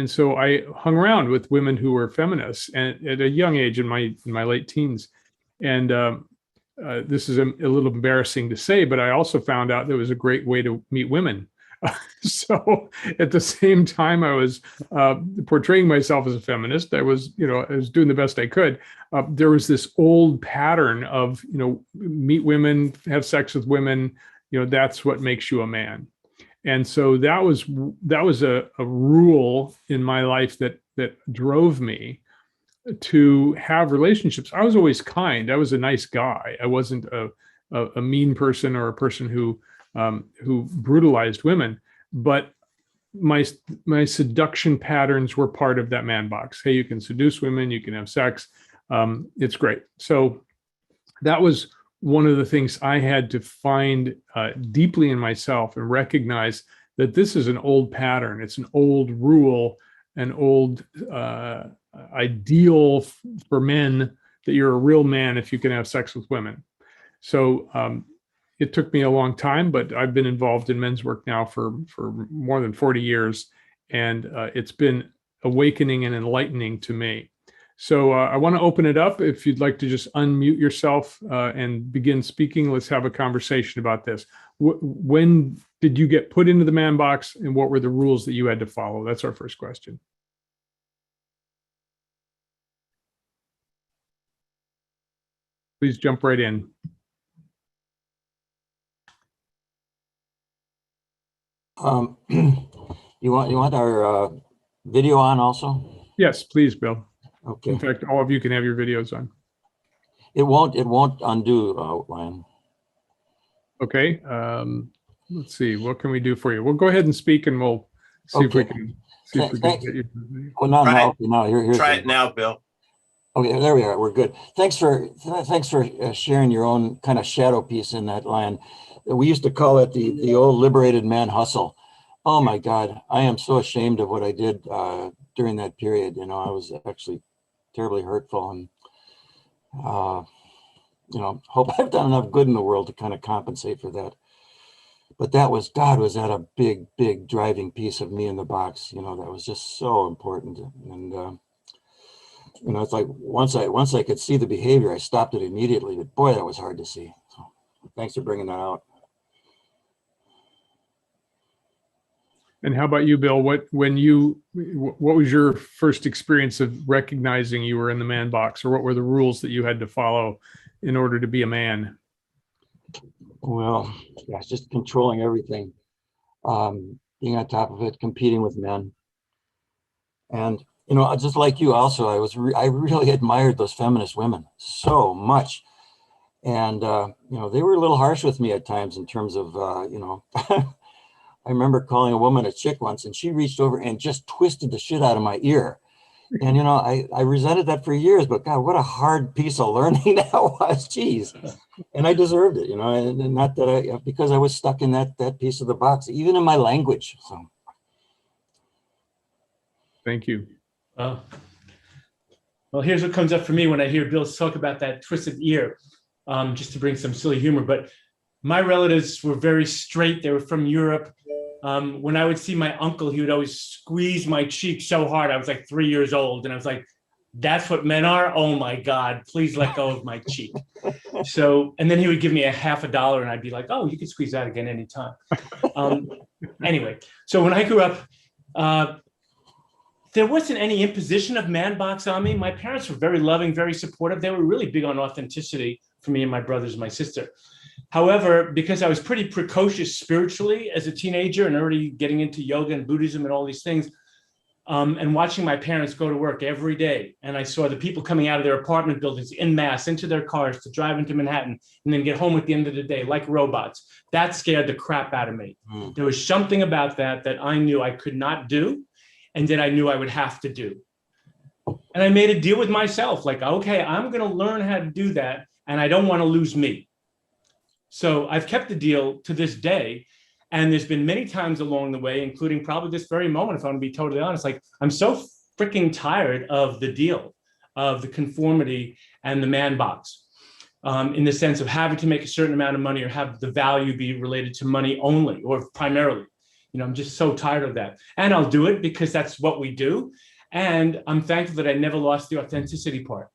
so I hung around with women who were feminists, and at a young age, in my late teens. And this is a little embarrassing to say, but I also found out that it was a great way to meet women. So at the same time I was portraying myself as a feminist, I was doing the best I could. There was this old pattern of, meet women, have sex with women, that's what makes you a man. And so that was a rule in my life that drove me to have relationships. I was always kind. I was a nice guy. I wasn't a mean person or a person who brutalized women, but my seduction patterns were part of that man box. Hey, you can seduce women, you can have sex. It's great. So that was one of the things I had to find deeply in myself and recognize that this is an old pattern. It's an old rule, an old ideal for men, that you're a real man if you can have sex with women. So it took me a long time, but I've been involved in men's work now for more than 40 years, and it's been awakening and enlightening to me. So I want to open it up. If you'd like to just unmute yourself and begin speaking, let's have a conversation about this. When did you get put into the man box, and what were the rules that you had to follow? That's our first question. Please jump right in. You want our video on also? Yes, please, Bill. Okay. In fact, all of you can have your videos on. It won't undo, Lion. Okay. Let's see. What can we do for you? We'll go ahead and speak, and we'll see if we Okay. can get you. Oh, no, Try no. it. Okay, now here's Try the- it now, Bill. Okay, there we are. We're good. Thanks for sharing your own kind of shadow piece in that line. We used to call it the old liberated man hustle. Oh my God, I am so ashamed of what I did during that period. You know, I was actually terribly hurtful, and you know, hope I've done enough good in the world to kind of compensate for that. But that was, God, was that a big driving piece of me in the box? You know, that was just so important. And you know, it's like once I could see the behavior, I stopped it immediately. But boy, that was hard to see. So thanks for bringing that out. And how about you, Bill? What was your first experience of recognizing you were in the man box, or what were the rules that you had to follow in order to be a man? Well, yeah, it's just controlling everything, being on top of it, competing with men. And, you know, just like you also, I really admired those feminist women so much. And, you know, they were a little harsh with me at times in terms of, you know, I remember calling a woman a chick once, and she reached over and just twisted the shit out of my ear. And, you know, I resented that for years, but God, what a hard piece of learning that was. Geez. And I deserved it, you know, and not that because I was stuck in that piece of the box, even in my language. So. Thank you. Well, here's what comes up for me when I hear Bill talk about that twisted ear, just to bring some silly humor. But my relatives were very straight. They were from Europe. When I would see my uncle, he would always squeeze my cheek so hard. I was like 3 years old, and I was like, that's what men are? Oh my God, please let go of my cheek. So, and then he would give me $50, and I'd be like, oh, you can squeeze that again anytime. Anyway, so when I grew up, there wasn't any imposition of man box on me. My parents were very loving, very supportive. They were really big on authenticity for me and my brothers and my sister. However, because I was pretty precocious spiritually as a teenager and already getting into yoga and Buddhism and all these things, and watching my parents go to work every day, and I saw the people coming out of their apartment buildings en masse into their cars to drive into Manhattan and then get home at the end of the day like robots, that scared the crap out of me. There was something about that I knew I could not do, and that I knew I would have to do. And I made a deal with myself, like, okay, I'm going to learn how to do that, and I don't want to lose me. So I've kept the deal to this day. And there's been many times along the way, including probably this very moment, if I'm going to be totally honest, like, I'm so freaking tired of the deal, of the conformity and the man box, in the sense of having to make a certain amount of money or have the value be related to money only or primarily. You know, I'm just so tired of that. And I'll do it because that's what we do. And I'm thankful that I never lost the authenticity part.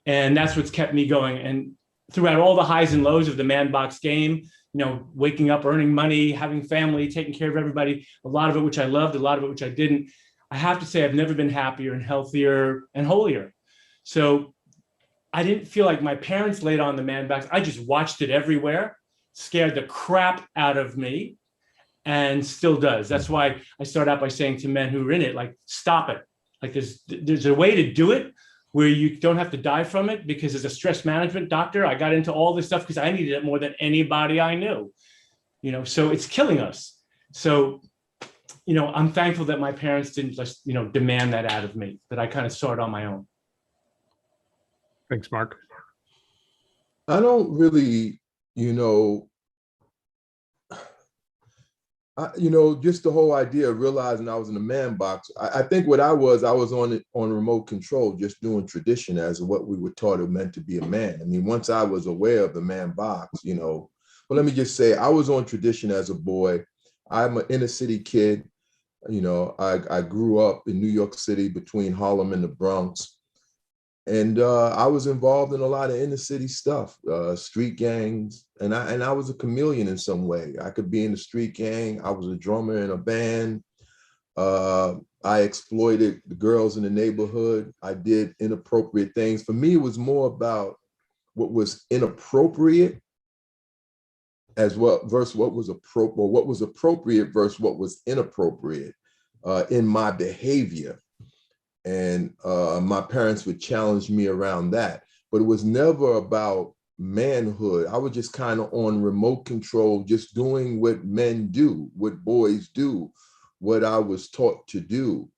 And that's what's kept me going. And throughout all the highs and lows of the man box game, you know, waking up, earning money, having family, taking care of everybody, a lot of it which I loved, a lot of it which I didn't, I have to say I've never been happier and healthier and holier. So I didn't feel like my parents laid on the man box. I just watched it everywhere, scared the crap out of me, and still does. That's why I start out by saying to men who are in it, like, stop it. Like, there's a way to do it where you don't have to die from it, because as a stress management doctor, I got into all this stuff because I needed it more than anybody I knew, you know, so it's killing us. So, you know, I'm thankful that my parents didn't just, you know, demand that out of me, that I kind of saw it on my own. Thanks, Mark. I don't really, just the whole idea of realizing I was in a man box. I think what I was on remote control, just doing tradition as what we were taught it meant to be a man. I mean, once I was aware of the man box, well, let me just say, I was on tradition as a boy. I'm an inner city kid. I grew up in New York City between Harlem and the Bronx. And I was involved in a lot of inner city stuff, street gangs, and I was a chameleon in some way. I could be in the street gang. I was a drummer in a band. I exploited the girls in the neighborhood. I did inappropriate things. For me, it was more about what was inappropriate as well versus what was appropriate, or what was appropriate versus what was inappropriate in my behavior. And my parents would challenge me around that, but it was never about manhood. I was just kind of on remote control, just doing what men do, what boys do, what I was taught to do,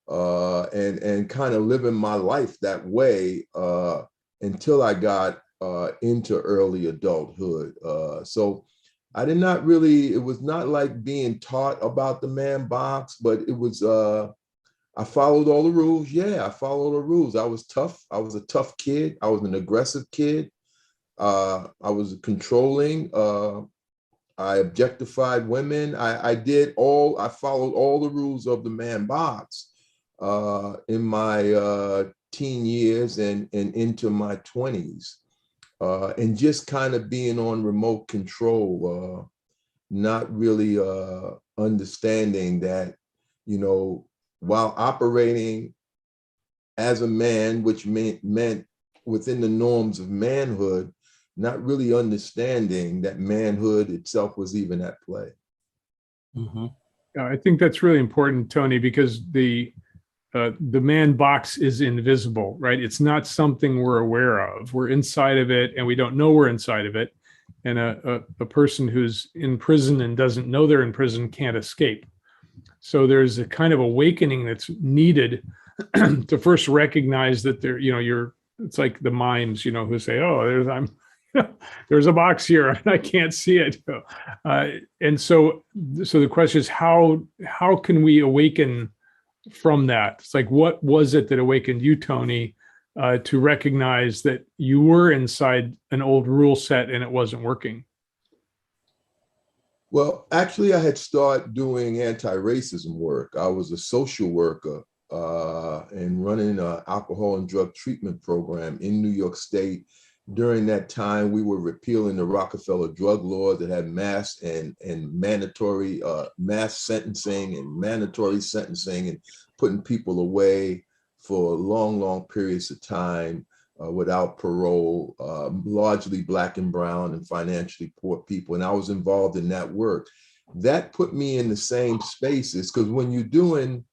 and kind of living my life that way until I got into early adulthood. So I did not really, it was not like being taught about the man box, but it was, I followed all the rules. Yeah, I followed the rules. I was tough. I was a tough kid. I was an aggressive kid. I was controlling. I objectified women. I followed all the rules of the man box in my teen years and into my 20s. And just kind of being on remote control, not really understanding that, you know, while operating as a man, which meant within the norms of manhood, not really understanding that manhood itself was even at play. Mhm. I think that's really important, Tony, because the man box is invisible, right? It's not something we're aware of. We're inside of it and we don't know we're inside of it. And a person who's in prison and doesn't know they're in prison can't escape. So there's a kind of awakening that's needed to first recognize that it's like the mimes, who say, oh, there's a box here and I can't see it. And so the question is, how can we awaken from that? It's like, what was it that awakened you, Tony, to recognize that you were inside an old rule set and it wasn't working? Well, actually, I had started doing anti-racism work. I was a social worker and running an alcohol and drug treatment program in New York State. During that time, we were repealing the Rockefeller drug laws that had mass and mandatory mass sentencing and mandatory sentencing and putting people away for long, long periods of time without parole, largely Black and brown and financially poor people. And I was involved in that work. That put me in the same spaces, because when you're doing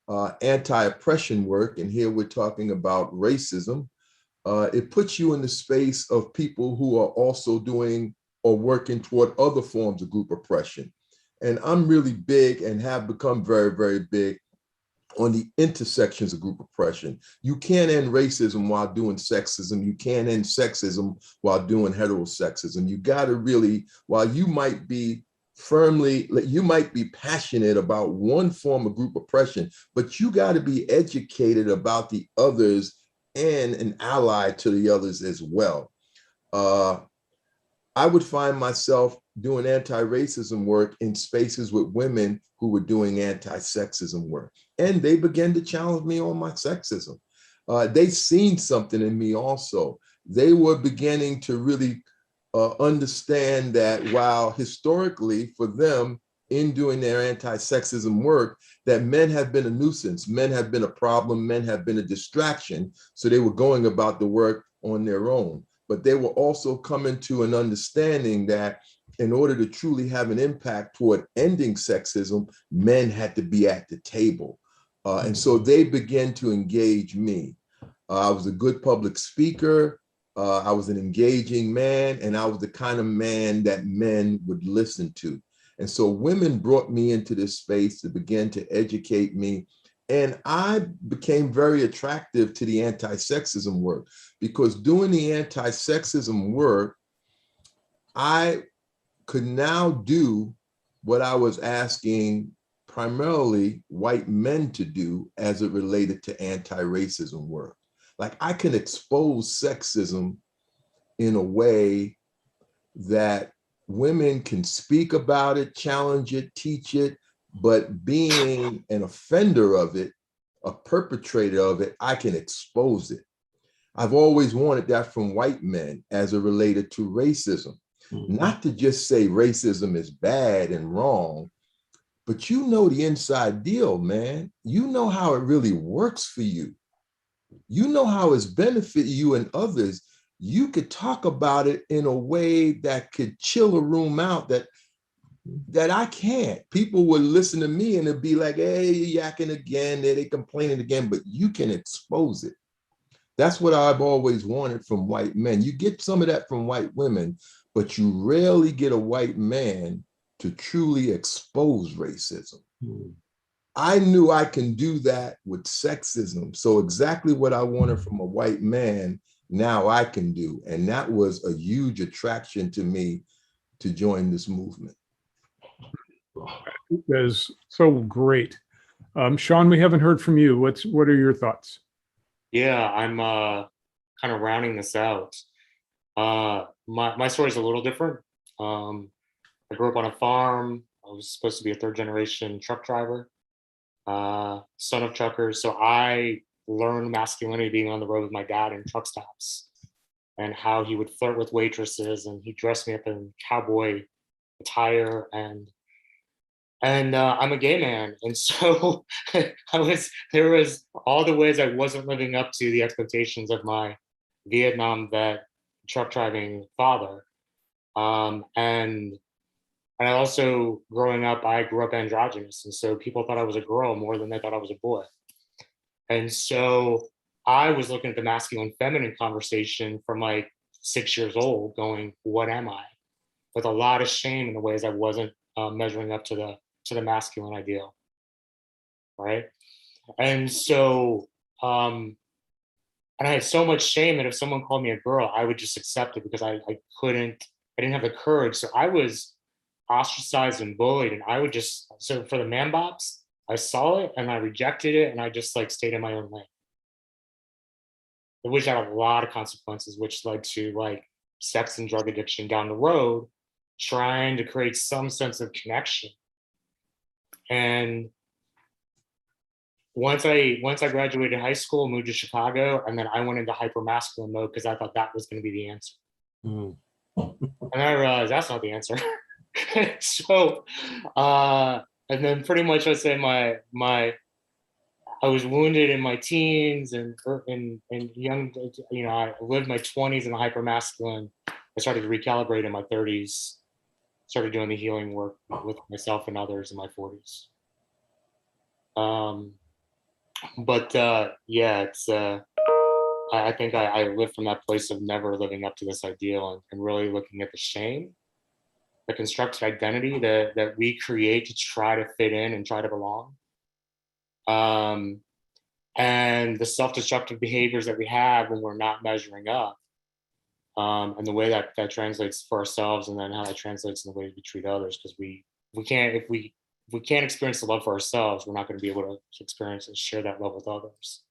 anti-oppression work, and here we're talking about racism, it puts you in the space of people who are also doing or working toward other forms of group oppression. And I'm really big and have become very, very big on the intersections of group oppression. You can't end racism while doing sexism. You can't end sexism while doing heterosexism. You got to really, while you might be passionate about one form of group oppression, but you got to be educated about the others and an ally to the others as well. I would find myself doing anti-racism work in spaces with women who were doing anti-sexism work. And they began to challenge me on my sexism. They seen something in me also. They were beginning to really understand that while historically for them in doing their anti-sexism work, that men have been a nuisance, men have been a problem, men have been a distraction. So they were going about the work on their own. But they were also coming to an understanding that in order to truly have an impact toward ending sexism, men had to be at the table. And so they began to engage me. I was a good public speaker. I was an engaging man, and I was the kind of man that men would listen to. And so women brought me into this space to begin to educate me. And I became very attractive to the anti-sexism work, because doing the anti-sexism work, I could now do what I was asking primarily white men to do as it related to anti-racism work. Like, I can expose sexism in a way that women can speak about it, challenge it, teach it, but being an offender of it, a perpetrator of it, I can expose it. I've always wanted that from white men as it related to racism. Not to just say racism is bad and wrong, but you know the inside deal, man. You know how it really works for you. You know how it's benefited you and others. You could talk about it in a way that could chill a room out that I can't. People would listen to me and it'd be like, hey, you're yakking again, they complaining again, but you can expose it. That's what I've always wanted from white men. You get some of that from white women, but you rarely get a white man to truly expose racism. I knew I can do that with sexism. So exactly what I wanted from a white man, now I can do. And that was a huge attraction to me to join this movement. That is so great. Sean, we haven't heard from you. What are your thoughts? Yeah, I'm kind of rounding this out. My story is a little different. I grew up on a farm. I was supposed to be a third generation truck driver, son of truckers. So I learned masculinity being on the road with my dad in truck stops, and how he would flirt with waitresses, and he dressed me up in cowboy attire, and I'm a gay man. And so there was all the ways I wasn't living up to the expectations of my Vietnam vet truck driving father. And I also, growing up, I grew up androgynous. And so people thought I was a girl more than they thought I was a boy. And so I was looking at the masculine feminine conversation from like 6 years old going, what am I? With a lot of shame in the ways I wasn't measuring up to the masculine ideal, right? And so, and I had so much shame that if someone called me a girl, I would just accept it because I didn't have the courage. So I was ostracized and bullied, and I would just, so for the man box, I saw it and I rejected it, and I just like stayed in my own lane, which had a lot of consequences, which led to like sex and drug addiction down the road, trying to create some sense of connection. And once I graduated high school, moved to Chicago, and then I went into hyper-masculine mode because I thought that was going to be the answer. And I realized that's not the answer. So, and then pretty much I'd say I was wounded in my teens and young, I lived my 20s in the hyper-masculine. I started to recalibrate in my 30s, started doing the healing work with myself and others in my 40s. Yeah, it's, I think I lived from that place of never living up to this ideal and really looking at the shame, the constructed identity that we create to try to fit in and try to belong. And the self-destructive behaviors that we have when we're not measuring up. And the way that translates for ourselves, and then how that translates in the way we treat others, because we can't, if we can't experience the love for ourselves, we're not going to be able to experience and share that love with others.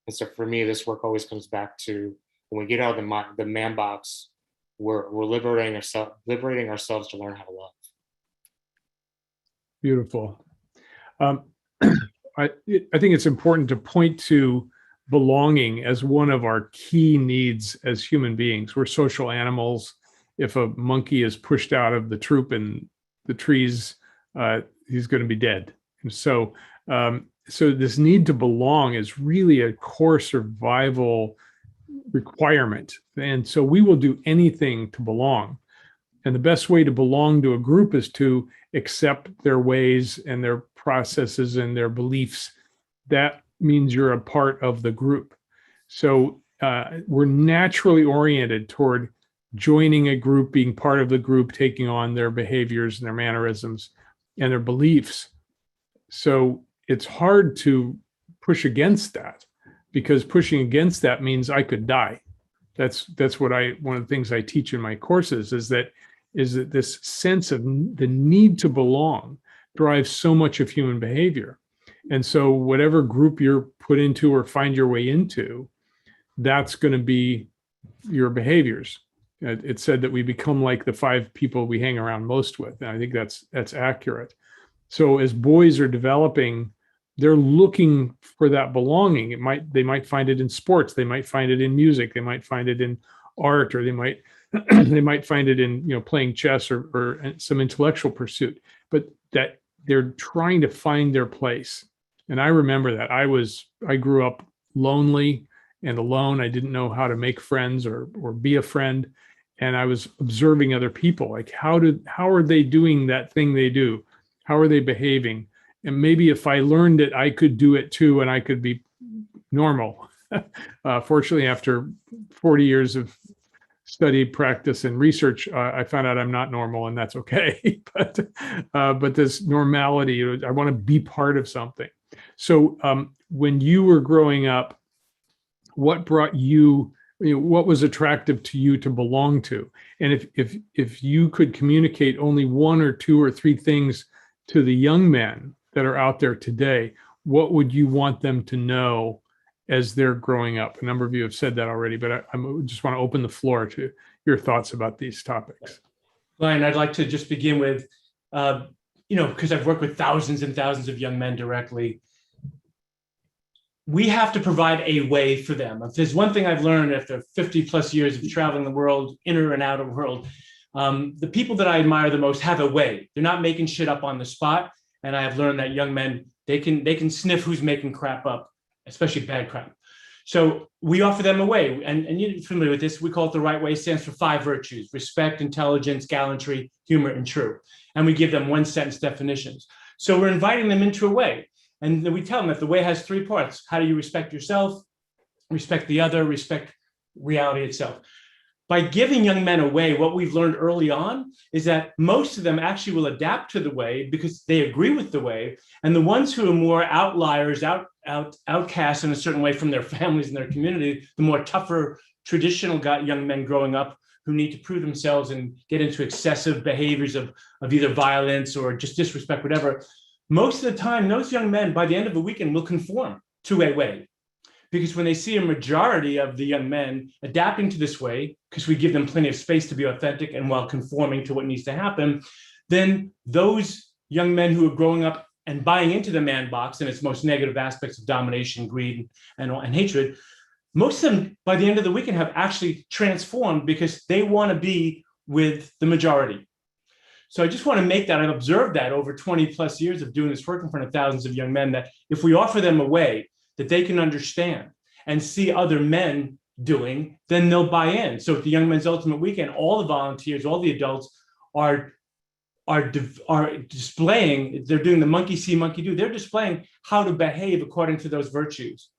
And so for me, this work always comes back to when we get out of the man box, we're liberating ourselves to learn how to love. Beautiful. I think it's important to point to belonging as one of our key needs as human beings. We're social animals. If a monkey is pushed out of the troop in the trees, he's going to be dead. And so, so this need to belong is really a core survival requirement. And so we will do anything to belong. And the best way to belong to a group is to accept their ways and their processes and their beliefs. That means you're a part of the group. So we're naturally oriented toward joining a group, being part of the group, taking on their behaviors and their mannerisms and their beliefs. So it's hard to push against that, because pushing against that means I could die. That's what one of the things I teach in my courses is that this sense of the need to belong drives so much of human behavior. And so whatever group you're put into or find your way into, that's going to be your behaviors. It said that we become like the 5 people we hang around most with. And I think that's accurate. So as boys are developing, they're looking for that belonging. They might find it in sports. They might find it in music. They might find it in art, or they might find it in, playing chess or some intellectual pursuit, but that they're trying to find their place. And I remember that I grew up lonely and alone. I didn't know how to make friends or be a friend. And I was observing other people, like how are they doing that thing they do? How are they behaving? And maybe if I learned it, I could do it too, and I could be normal. Fortunately, after 40 years of study, practice, and research, I found out I'm not normal, and that's okay. But this normality, I want to be part of something. So when you were growing up, what brought you, what was attractive to you to belong to? And if you could communicate only one or two or three things to the young men that are out there today, what would you want them to know as they're growing up? A number of you have said that already, but I just want to open the floor to your thoughts about these topics. Brian, I'd like to just begin with, because I've worked with thousands and thousands of young men directly, we have to provide a way for them. If there's one thing I've learned after 50 plus years of traveling the world, inner and outer world, the people that I admire the most have a way. They're not making shit up on the spot. And I have learned that young men, they can sniff who's making crap up, especially bad crap. So we offer them a way. And you're familiar with this. We call it the right way. It stands for 5 virtues: respect, intelligence, gallantry, humor, and true. And we give them 1-sentence definitions. So we're inviting them into a way. And then we tell them that the way has 3 parts. How do you respect yourself, respect the other, respect reality itself? By giving young men a way, what we've learned early on is that most of them actually will adapt to the way because they agree with the way. And the ones who are more outliers, outcasts in a certain way from their families and their community, the more tougher traditional young men growing up who need to prove themselves and get into excessive behaviors of either violence or just disrespect, whatever. Most of the time, those young men, by the end of the weekend, will conform to a way. Because when they see a majority of the young men adapting to this way, because we give them plenty of space to be authentic and while conforming to what needs to happen, then those young men who are growing up and buying into the man box and its most negative aspects of domination, greed, and hatred, most of them, by the end of the weekend, have actually transformed because they want to be with the majority. So I just want to make that, I've observed that over 20 plus years of doing this work in front of thousands of young men, that if we offer them a way that they can understand and see other men doing, then they'll buy in. So at the Young Men's Ultimate Weekend, all the volunteers, all the adults are displaying, they're doing the monkey see, monkey do. They're displaying how to behave according to those virtues.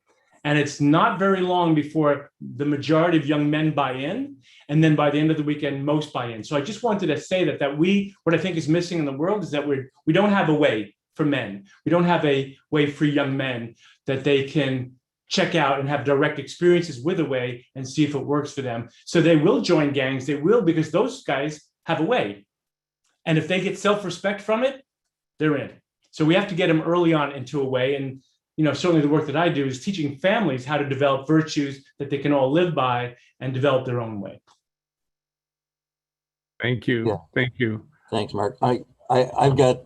And it's not very long before the majority of young men buy in. And then by the end of the weekend, most buy in. So I just wanted to say that what I think is missing in the world is that we don't have a way for men. We don't have a way for young men that they can check out and have direct experiences with a way and see if it works for them. So they will join gangs. They will, because those guys have a way. And if they get self-respect from it, they're in. So we have to get them early on into a way. And certainly the work that I do is teaching families how to develop virtues that they can all live by and develop their own way. Thank you. Yeah. Thank you. Thanks, Mark. I've got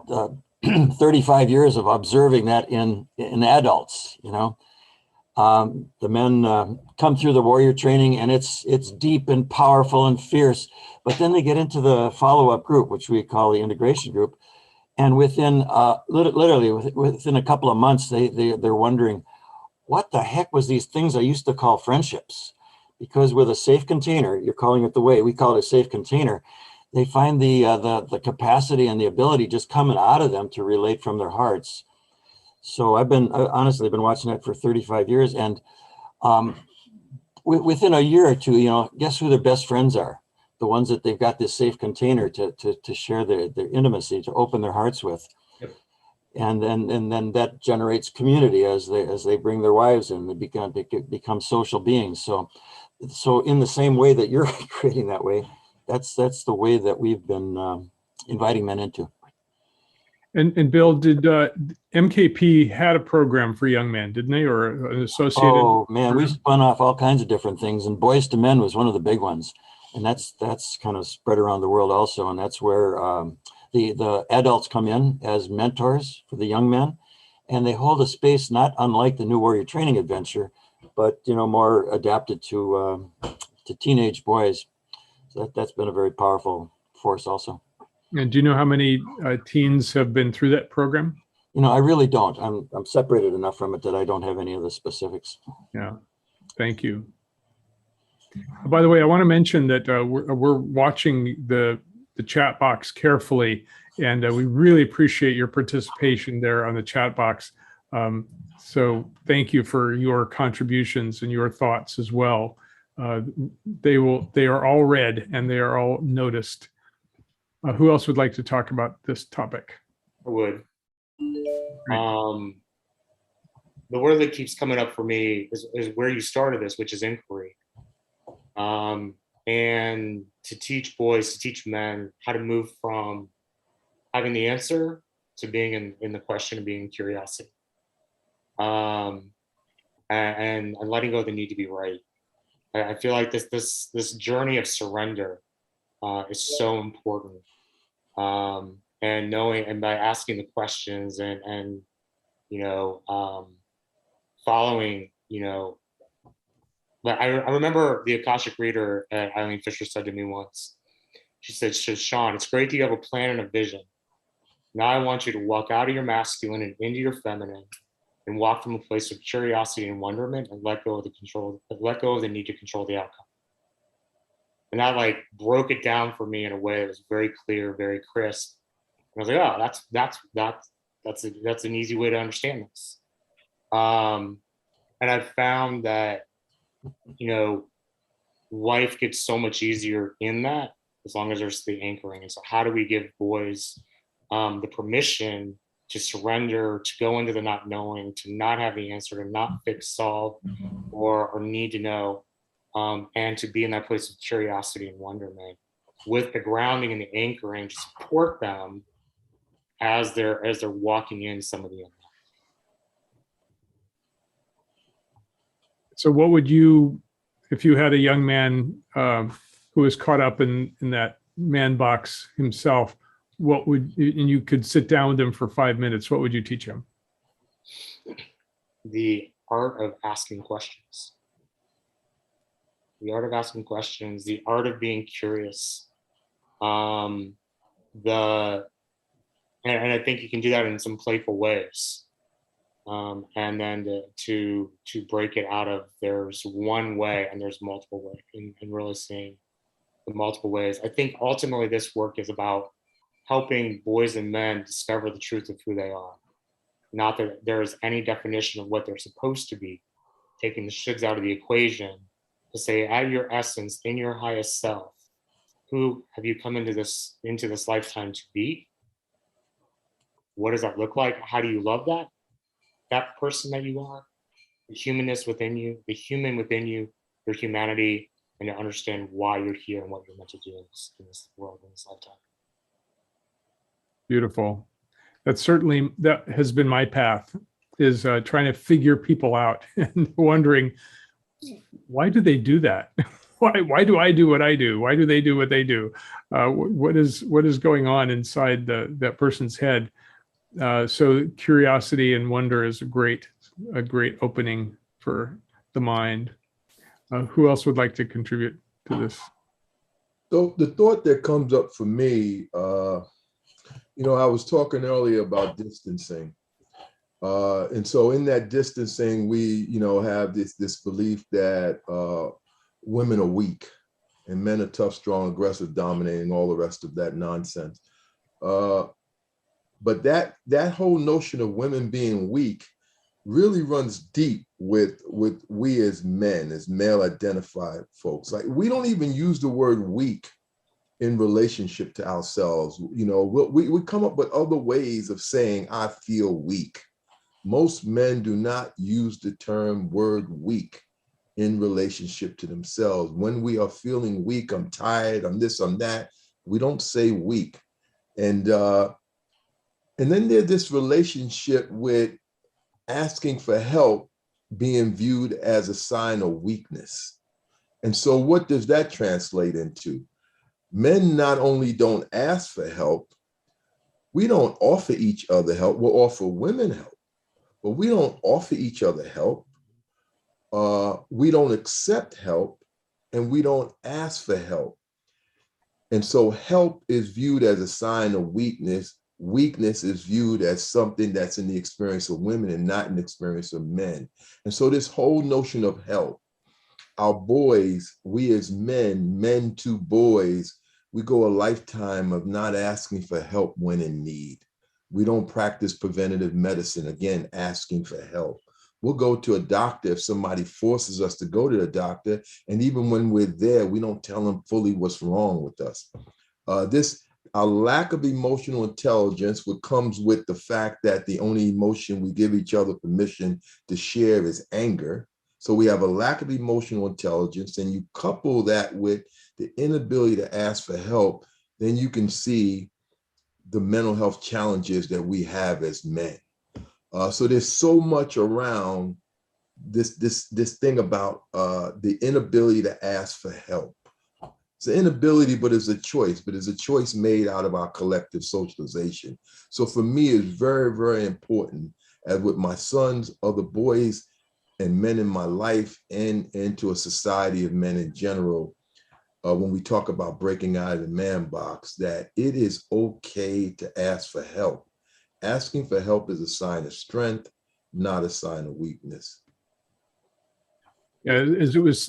35 years of observing that in adults. The men come through the warrior training, and it's deep and powerful and fierce. But then they get into the follow-up group, which we call the integration group. And within literally within a couple of months, they're wondering, what the heck was these things I used to call friendships? Because with a safe container, you're calling it the way, we call it a safe container, they find the capacity and the ability just coming out of them to relate from their hearts. So I've honestly been watching that for 35 years. And within a year or two, guess who their best friends are? The ones that they've got this safe container to share their intimacy, to open their hearts with. Yep. And then that generates community as they bring their wives in. They become social beings. So in the same way that you're creating that way, that's the way that we've been inviting men into. And Bill, did MKP had a program for young men, didn't they, or an associated? Oh man, we spun off all kinds of different things, and Boys to Men was one of the big ones. And that's kind of spread around the world also. And that's where the adults come in as mentors for the young men. And they hold a space not unlike the New Warrior Training Adventure, but more adapted to teenage boys. So that's been a very powerful force also. And do you know how many teens have been through that program? I really don't. I'm separated enough from it that I don't have any of the specifics. Yeah, thank you. By the way, I want to mention that we're watching the chat box carefully, and we really appreciate your participation there on the chat box. So thank you for your contributions and your thoughts as well. They are all read and they are all noticed. Who else would like to talk about this topic? I would. The word that keeps coming up for me is where you started this, which is inquiry. And to teach boys, to teach men how to move from having the answer to being in the question and being in curiosity. And letting go of the need to be right. I feel like this journey of surrender is so important. And knowing, and by asking the questions and following, but I remember the Akashic reader Eileen Fisher said to me once, she said, Sean, it's great that you have a plan and a vision. Now I want you to walk out of your masculine and into your feminine and walk from a place of curiosity and wonderment and let go of the need to control the outcome. And that like broke it down for me in a way that was very clear, very crisp. And I was like, oh, that's an easy way to understand this. And I've found that, life gets so much easier in that as long as there's the anchoring. And so how do we give boys the permission to surrender, to go into the not knowing, to not have the answer, to not fix, solve, or need to know, and to be in that place of curiosity and wonderment with the grounding and the anchoring to support them as they're walking in some of the unknown. So what would you, if you had a young man who was caught up in that man box himself, and you could sit down with him for 5 minutes, what would you teach him? The art of asking questions. The art of asking questions, the art of being curious. And I think you can do that in some playful ways. And then to break it out of there's one way and there's multiple ways, and really seeing the multiple ways. I think ultimately this work is about helping boys and men discover the truth of who they are. Not that there is any definition of what they're supposed to be, taking the shoulds out of the equation to say, at your essence, in your highest self, who have you come into this lifetime to be? What does that look like? How do you love that person that you are, the humanness within you, the human within you, your humanity, and to understand why you're here and what you're meant to do in this world, in this lifetime. Beautiful. That has been my path, is trying to figure people out and wondering, why do they do that? Why do I do what I do? Why do they do what they do? What is going on inside that person's head? So curiosity and wonder is a great opening for the mind. Who else would like to contribute to this? So the thought that comes up for me, I was talking earlier about distancing. And so in that distancing, we, have this belief that women are weak and men are tough, strong, aggressive, dominating, all the rest of that nonsense. But that whole notion of women being weak really runs deep with we as men, as male identified folks. Like, we don't even use the word weak in relationship to ourselves. We come up with other ways of saying, I feel weak. Most men do not use the word weak in relationship to themselves. When we are feeling weak, I'm tired, I'm this, I'm that, we don't say weak. And then there's this relationship with asking for help being viewed as a sign of weakness. And so what does that translate into? Men not only don't ask for help, we don't offer each other help. We'll offer women help, but we don't offer each other help. We don't accept help, and we don't ask for help. And so help is viewed as a sign of weakness. Weakness is viewed as something that's in the experience of women and not in the experience of men. And so this whole notion of help, our boys, we as men to boys, we go a lifetime of not asking for help when in need. We don't practice preventative medicine, again, asking for help. We'll go to a doctor if somebody forces us to go to the doctor. And even when we're there, we don't tell them fully what's wrong with us. A lack of emotional intelligence, what comes with the fact that the only emotion we give each other permission to share is anger. So we have a lack of emotional intelligence, and you couple that with the inability to ask for help, then you can see the mental health challenges that we have as men. So there's so much around this thing about the inability to ask for help. It's an inability, but it's a choice, but it's a choice made out of our collective socialization. So for me, it's very, very important, as with my sons, other boys, and men in my life, and into a society of men in general, when we talk about breaking out of the man box, that it is okay to ask for help. Asking for help is a sign of strength, not a sign of weakness. Yeah,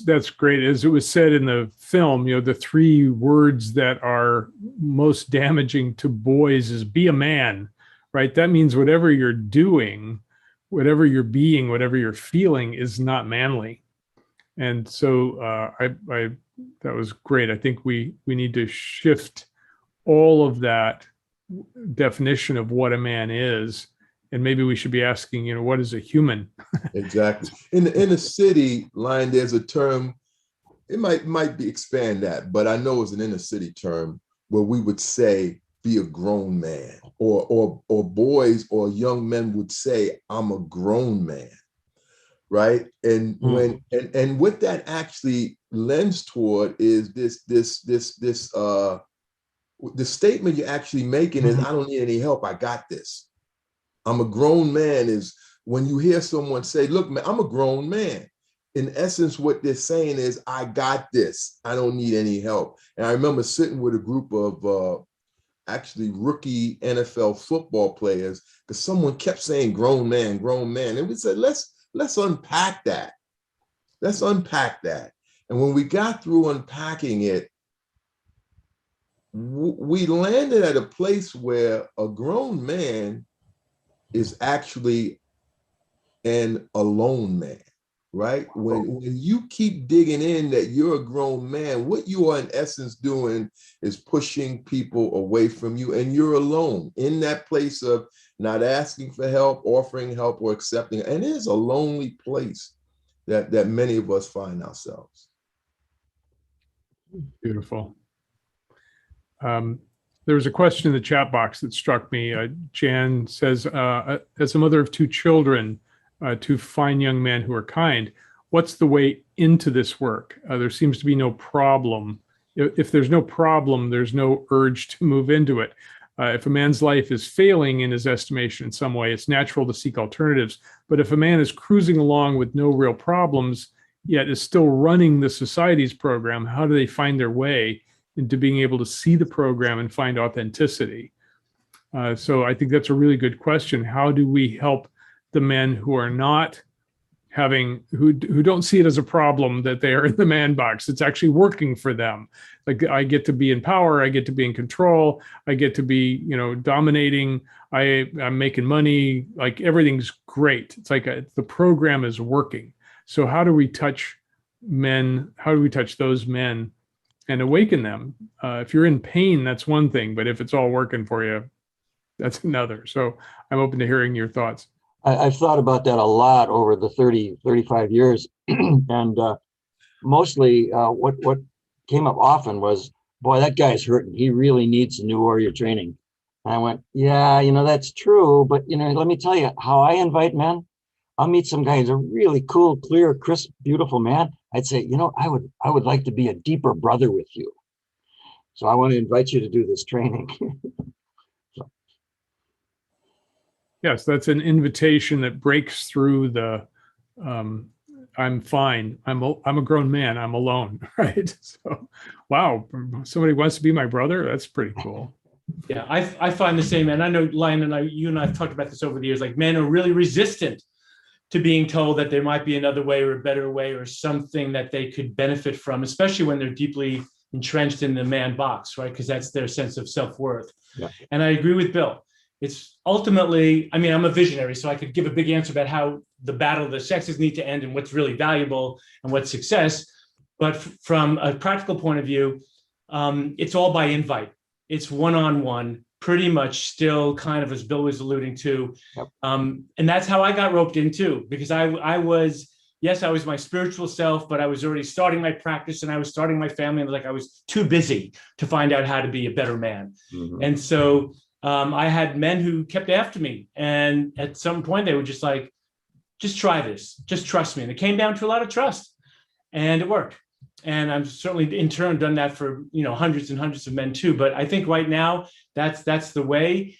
that's great. As it was said in the film, the 3 words that are most damaging to boys is be a man, right? That means whatever you're doing, whatever you're being, whatever you're feeling is not manly. And so that was great. I think we need to shift all of that definition of what a man is. And maybe we should be asking, what is a human? Exactly. In the city line, there's a term, it might be expand that, but I know it's an inner city term where we would say, be a grown man, or boys or young men would say, I'm a grown man. Right. And and what that actually lends toward is the statement you're actually making is, I don't need any help. I got this. I'm a grown man is when you hear someone say, look, man, I'm a grown man. In essence, what they're saying is, I got this. I don't need any help. And I remember sitting with a group of actually rookie NFL football players, because someone kept saying grown man, grown man. And we said, let's unpack that. Let's unpack that. And when we got through unpacking it, we landed at a place where a grown man is actually an alone man, right? When you keep digging in that you're a grown man, what you are in essence doing is pushing people away from you, and you're alone in that place of not asking for help, offering help, or accepting. And it is a lonely place that many of us find ourselves. Beautiful. There was a question in the chat box that struck me. Jan says, as a mother of 2 children, 2 fine young men who are kind, what's the way into this work? There seems to be no problem. If there's no problem, there's no urge to move into it. If a man's life is failing in his estimation in some way, it's natural to seek alternatives. But if a man is cruising along with no real problems, yet is still running the society's program, how do they find their way into being able to see the program and find authenticity? So I think that's a really good question. How do we help the men who are not who don't see it as a problem that they are in the man box? It's actually working for them. Like, I get to be in power, I get to be in control, I get to be, dominating, I'm making money, like everything's great. It's like the program is working. So how do we touch men? How do we touch those men and awaken them? If you're in pain, that's one thing, but if it's all working for you, that's another. So I'm open to hearing your thoughts. I've thought about that a lot over the 35 years. And mostly what came up often was, boy, that guy's hurting. He really needs some new warrior training. And I went, yeah, that's true. But, let me tell you how I invite men. I'll meet some guy who's a really cool, clear, crisp, beautiful man. I'd say, I would like to be a deeper brother with you. So I want to invite you to do this training. Yes, that's an invitation that breaks through the I'm fine. I'm a grown man. I'm alone, right? So, wow, somebody wants to be my brother. That's pretty cool. Yeah, I find the same, and I know Lion you and I have talked about this over the years. Like, men are really resistant to being told that there might be another way or a better way or something that they could benefit from, especially when they're deeply entrenched in the man box, right? Because that's their sense of self-worth. Yeah. And I agree with Bill. It's ultimately, I mean, I'm a visionary, so I could give a big answer about how the battle of the sexes need to end and what's really valuable and what's success. But from a practical point of view, it's all by invite. It's one-on-one, pretty much still kind of as Bill was alluding to. Yep. And that's how I got roped in too, because I was, yes, I was my spiritual self, but I was already starting my practice and I was starting my family, and like I was too busy to find out how to be a better man. Mhm. And so I had men who kept after me, and at some point they were just like, just try this, just trust me. And it came down to a lot of trust, and it worked. And I'm certainly in turn done that for, you know, hundreds and hundreds of men too. But I think right now that's the way.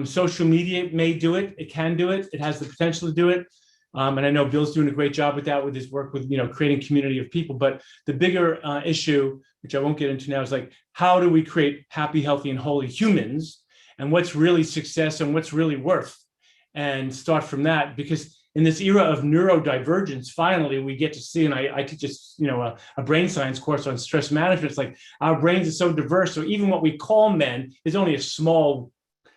Social media may do it. It can do it. It has the potential to do it. And I know Bill's doing a great job with that, with his work with, you know, creating community of people. But the bigger issue, which I won't get into now, is like, how do we create happy, healthy, and holy humans? And what's really success and what's really worth? And start from that, because in this era of neurodivergence, finally we get to see, and I teach just, you know, a brain science course on stress management. It's like our brains are so diverse. So even what we call men is only a small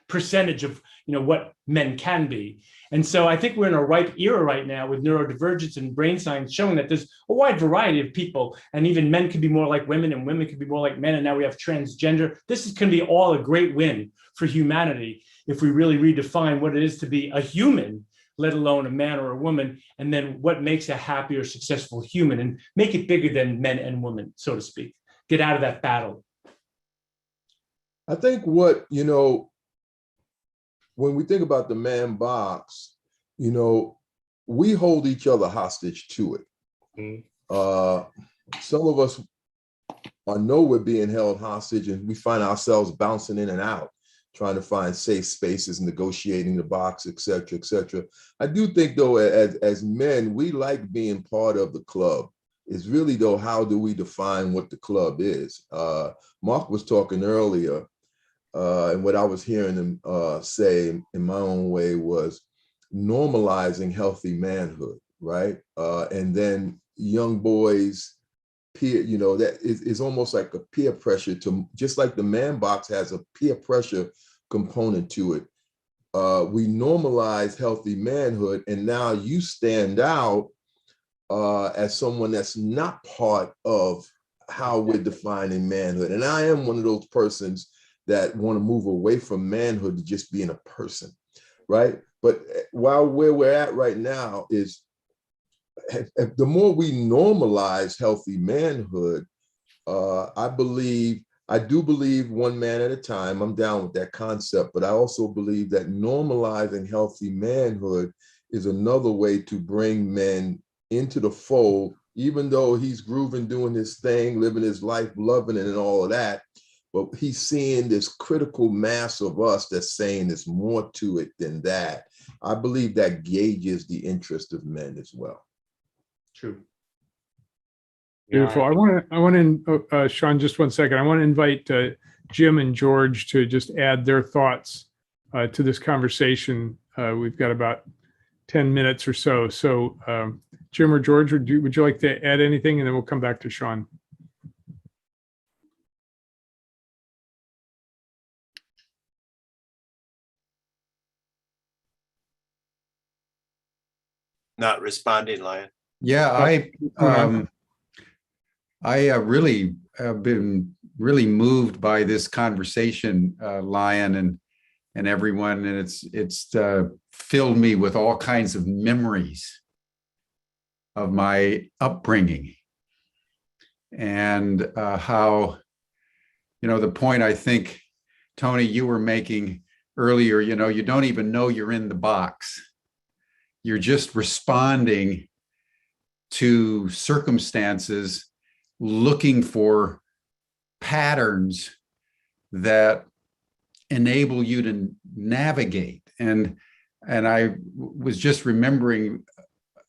percentage of, you know, what men can be. And so I think we're in a ripe era right now with neurodivergence and brain science showing that there's a wide variety of people, and even men can be more like women and women can be more like men. And now we have transgender. This is going to be all a great win for humanity if we really redefine what it is to be a human, let alone a man or a woman, and then what makes a happy or successful human, and make it bigger than men and women, so to speak. Get out of that battle. I think what, you know, when we think about the man box, you know, we hold each other hostage to it. Some of us know we're being held hostage, and we find ourselves bouncing in and out, trying to find safe spaces, negotiating the box, et cetera, et cetera. I do think, though, as men, we like being part of the club. It's really, though, how do we define what the club is? Mark was talking earlier, and what I was hearing him say in my own way was normalizing healthy manhood, right? And then young boys, peer, you know, that is almost like a peer pressure to, just like the man box has a peer pressure component to it. We normalize healthy manhood, and now you stand out as someone that's not part of how we're defining manhood. And I am one of those persons that want to move away from manhood to just being a person, right? But while where we're at right now is, the more we normalize healthy manhood, I do believe one man at a time. I'm down with that concept, but I also believe that normalizing healthy manhood is another way to bring men into the fold, even though he's grooving, doing his thing, living his life, loving it and all of that. But he's seeing this critical mass of us that's saying there's more to it than that. I believe that gauges the interest of men as well. True. Beautiful. I want to, Sean, just one second. I want to invite Jim and George to just add their thoughts to this conversation. We've got about 10 minutes or so. So Jim or George, would you like to add anything? And then we'll come back to Sean. Not responding, Lion. Yeah, I really have been really moved by this conversation, Lion, and everyone, and it's filled me with all kinds of memories of my upbringing, and how, you know, the point I think, Tony, you were making earlier, you know, you don't even know you're in the box. You're just responding to circumstances, looking for patterns that enable you to navigate. And I was just remembering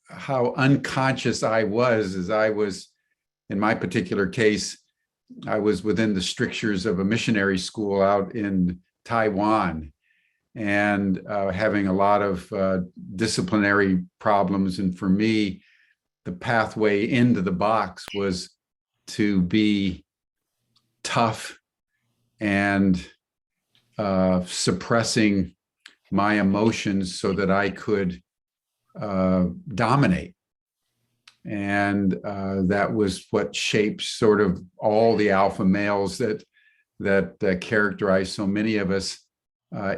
how unconscious I was as I was, in my particular case, I was within the strictures of a missionary school out in Taiwan, and having a lot of disciplinary problems. And for me, the pathway into the box was to be tough and suppressing my emotions so that I could dominate. And that was what shaped sort of all the alpha males that characterize so many of us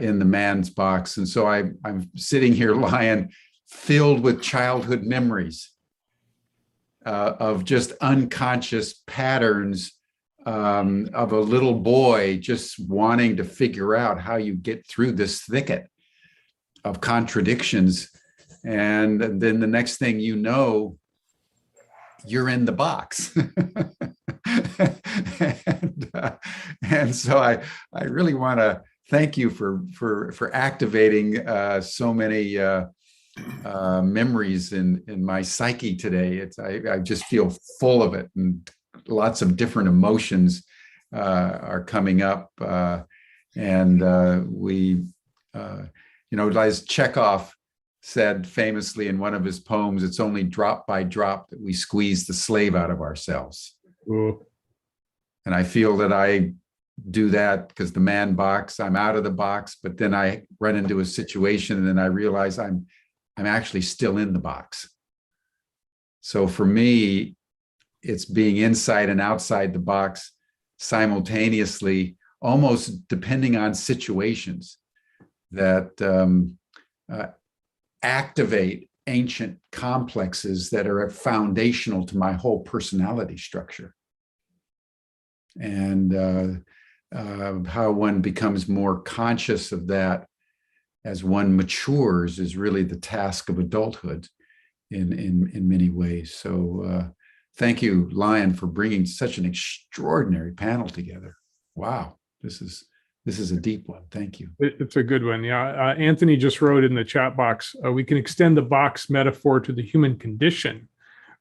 in the man's box. And so I'm sitting here, Lion, filled with childhood memories of just unconscious patterns of a little boy just wanting to figure out how you get through this thicket of contradictions. And then the next thing you know, you're in the box. and so I really want to thank you for activating so many memories in my psyche today. I just feel full of it, and lots of different emotions are coming up. As Chekhov said famously in one of his poems, it's only drop by drop that we squeeze the slave out of ourselves. Ooh. And I feel that I do that because the man box, I'm out of the box, but then I run into a situation and then I realize I'm actually still in the box. So for me, it's being inside and outside the box simultaneously, almost depending on situations that activate ancient complexes that are foundational to my whole personality structure. And how one becomes more conscious of that as one matures is really the task of adulthood in many ways. So thank you, Lion, for bringing such an extraordinary panel together. Wow, this is a deep one. Thank you. It's a good one. Yeah. Anthony just wrote in the chat box, we can extend the box metaphor to the human condition,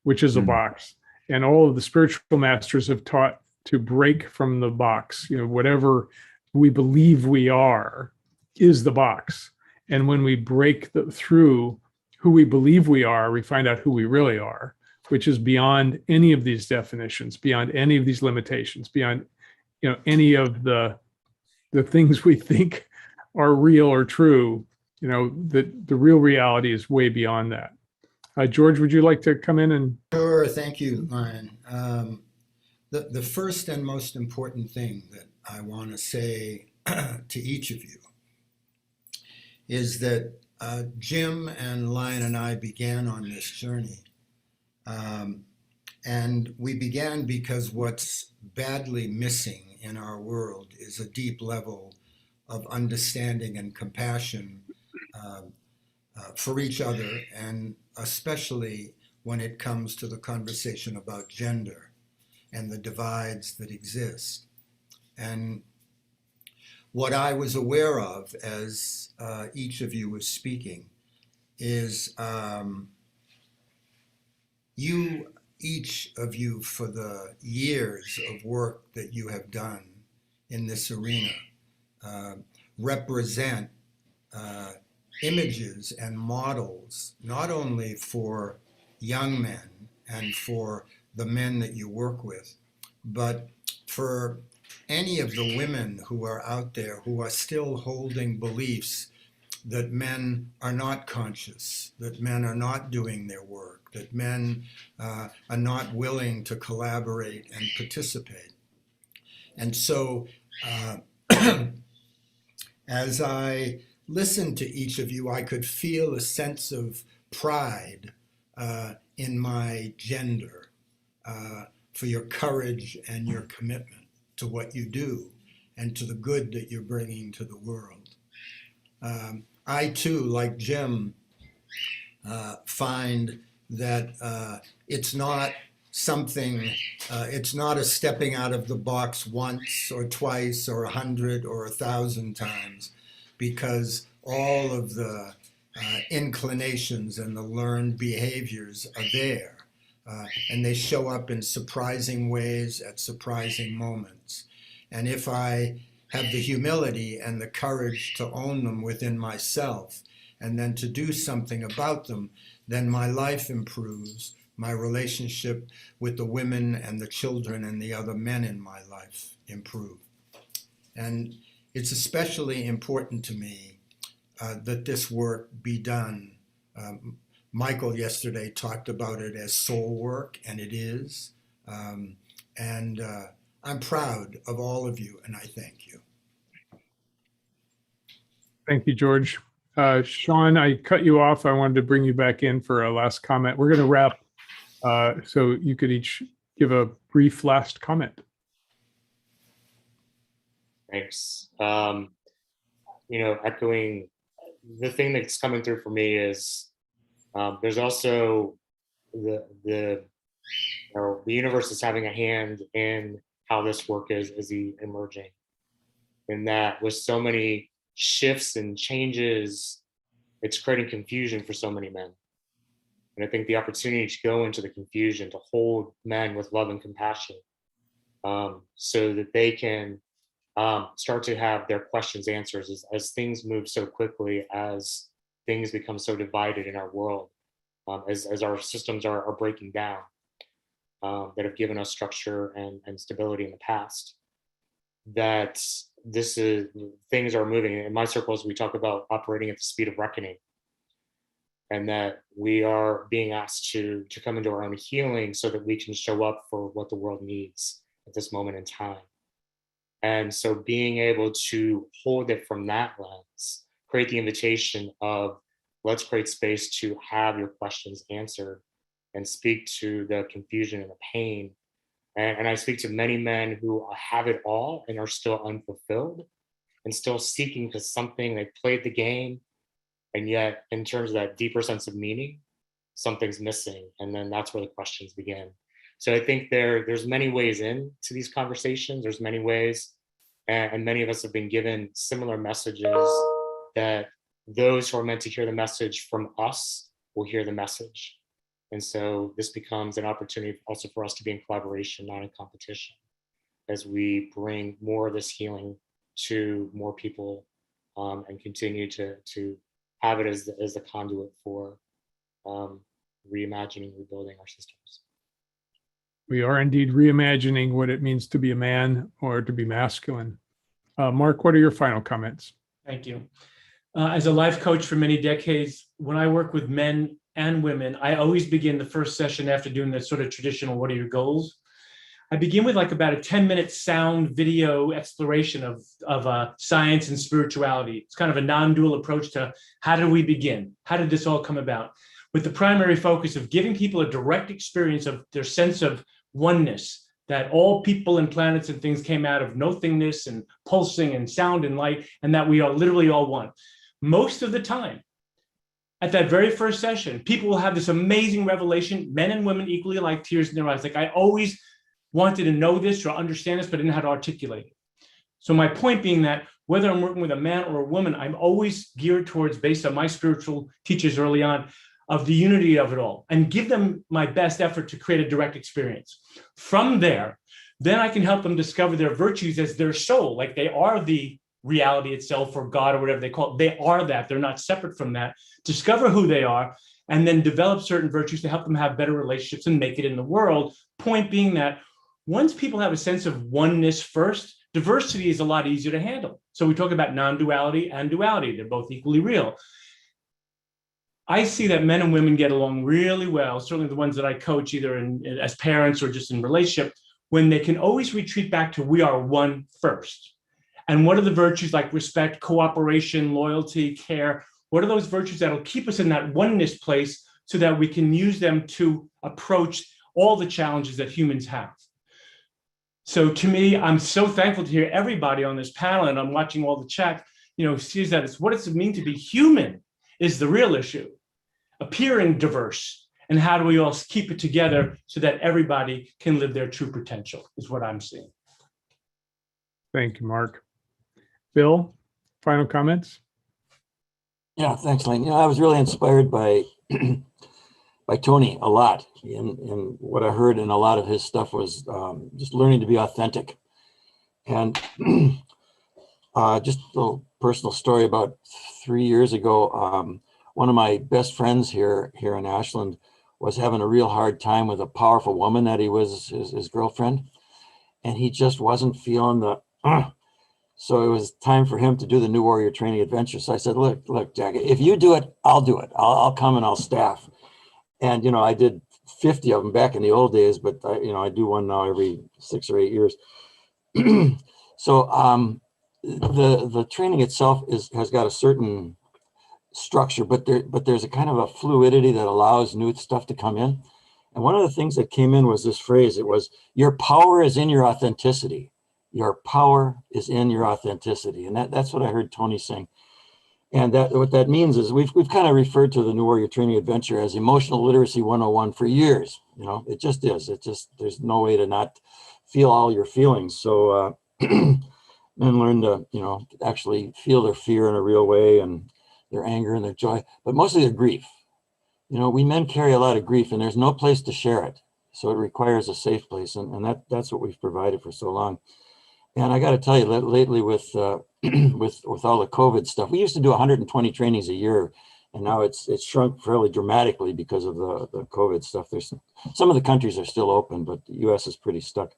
which is a box. And all of the spiritual masters have taught to break from the box. Whatever we believe we are is the box. And when we break through who we believe we are, we find out who we really are, which is beyond any of these definitions, beyond any of these limitations, beyond any of the things we think are real or true. The real reality is way beyond that. George, would you like to come in and? Sure, thank you, Lion. The first and most important thing that I want to say to each of you is that Jim and Lion and I began on this journey. And we began because what's badly missing in our world is a deep level of understanding and compassion for each other, and especially when it comes to the conversation about gender and the divides that exist. And what I was aware of as each of you was speaking is each of you, for the years of work that you have done in this arena, represent images and models, not only for young men and for the men that you work with, but for any of the women who are out there who are still holding beliefs that men are not conscious, that men are not doing their work, that men are not willing to collaborate and participate. And so as I listened to each of you, I could feel a sense of pride in my gender, for your courage and your commitment to what you do and to the good that you're bringing to the world. I too, like Jim, find that it's not something, it's not a stepping out of the box once or twice or 100 or 1,000 times, because all of the inclinations and the learned behaviors are there. And they show up in surprising ways at surprising moments. And if I have the humility and the courage to own them within myself and then to do something about them, then my life improves, my relationship with the women and the children and the other men in my life improve. And it's especially important to me that this work be done. Michael yesterday talked about it as soul work, and it is. And I'm proud of all of you, and I thank you. Thank you, George. Sean, I cut you off. I wanted to bring you back in for a last comment. We're going to wrap, so you could each give a brief last comment. Thanks. Echoing the thing that's coming through for me is there's also the universe is having a hand in how this work is emerging, and that with so many shifts and changes, it's creating confusion for so many men. And I think the opportunity to go into the confusion, to hold men with love and compassion, so that they can start to have their questions answered as things move so quickly, as things become so divided in our world, as our systems are breaking down, that have given us structure and stability in the past. That things are moving. In my circles, we talk about operating at the speed of reckoning, and that we are being asked to come into our own healing so that we can show up for what the world needs at this moment in time. And so being able to hold it from that lens, create the invitation of, let's create space to have your questions answered and speak to the confusion and the pain. And I speak to many men who have it all and are still unfulfilled and still seeking to something. They played the game, and yet in terms of that deeper sense of meaning, something's missing. And then that's where the questions begin. So I think there's many ways into these conversations. There's many ways, and many of us have been given similar messages that those who are meant to hear the message from us will hear the message. And so this becomes an opportunity also for us to be in collaboration, not in competition, as we bring more of this healing to more people, and continue to have it as the conduit for reimagining, rebuilding our systems. We are indeed reimagining what it means to be a man or to be masculine. Mark, what are your final comments? Thank you. As a life coach for many decades, when I work with men and women, I always begin the first session after doing the sort of traditional, what are your goals? I begin with like about a 10-minute sound video exploration of science and spirituality. It's kind of a non-dual approach to how do we begin? How did this all come about? With the primary focus of giving people a direct experience of their sense of oneness, that all people and planets and things came out of nothingness and pulsing and sound and light, and that we are literally all one. Most of the time, at that very first session, people will have this amazing revelation, men and women equally alike, tears in their eyes. Like, I always wanted to know this or understand this, but I didn't know how to articulate it. So my point being that whether I'm working with a man or a woman, I'm always geared towards, based on my spiritual teachers early on, of the unity of it all, and give them my best effort to create a direct experience. From there, then I can help them discover their virtues as their soul, like they are the reality itself, or God, or whatever they call it. They are that. They're not separate from that. Discover who they are, and then develop certain virtues to help them have better relationships and make it in the world. Point being that once people have a sense of oneness first, diversity is a lot easier to handle. So we talk about non-duality and duality. They're both equally real. I see that men and women get along really well, certainly the ones that I coach, either as parents or just in relationship, when they can always retreat back to we are one first. And what are the virtues like respect, cooperation, loyalty, care? What are those virtues that'll keep us in that oneness place so that we can use them to approach all the challenges that humans have? So to me, I'm so thankful to hear everybody on this panel, and I'm watching all the chat, sees that it's what does it mean to be human is the real issue. Appearing diverse, and how do we all keep it together so that everybody can live their true potential is what I'm seeing. Thank you, Mark. Bill, final comments? Yeah, thanks, Lane. I was really inspired by by Tony a lot. And what I heard in a lot of his stuff was just learning to be authentic. And just a little personal story. About 3 years ago, one of my best friends here in Ashland was having a real hard time with a powerful woman that he was his girlfriend, and he just wasn't feeling the So it was time for him to do the New Warrior Training Adventure. So I said, look, Jack, if you do it, I'll do it. I'll come and I'll staff. And, I did 50 of them back in the old days, but I do one now every 6 or 8 years. So the training itself has got a certain structure, but there's a kind of a fluidity that allows new stuff to come in. And one of the things that came in was this phrase. It was, your power is in your authenticity. Your power is in your authenticity. And that's what I heard Tony sing. And what that means is we've kind of referred to the New Warrior Training Adventure as emotional literacy 101 for years. It just is. There's no way to not feel all your feelings. So men learn to, actually feel their fear in a real way, and their anger and their joy, but mostly their grief. We men carry a lot of grief, and there's no place to share it. So it requires a safe place. And that's what we've provided for so long. And I got to tell you, lately with all the COVID stuff, we used to do 120 trainings a year, and now it's shrunk fairly dramatically because of the COVID stuff. There's some of the countries are still open, but the U.S. is pretty stuck.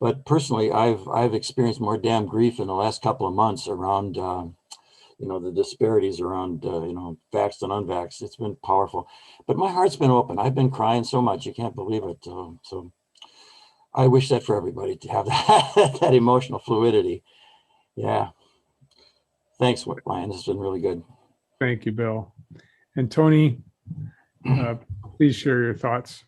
But personally, I've experienced more damn grief in the last couple of months around, the disparities around, vaxxed and unvaxxed. It's been powerful, but my heart's been open. I've been crying so much, you can't believe it. So I wish that for everybody, to have that emotional fluidity. Yeah. Thanks, Ryan. This has been really good. Thank you, Bill. And Tony, please share your thoughts.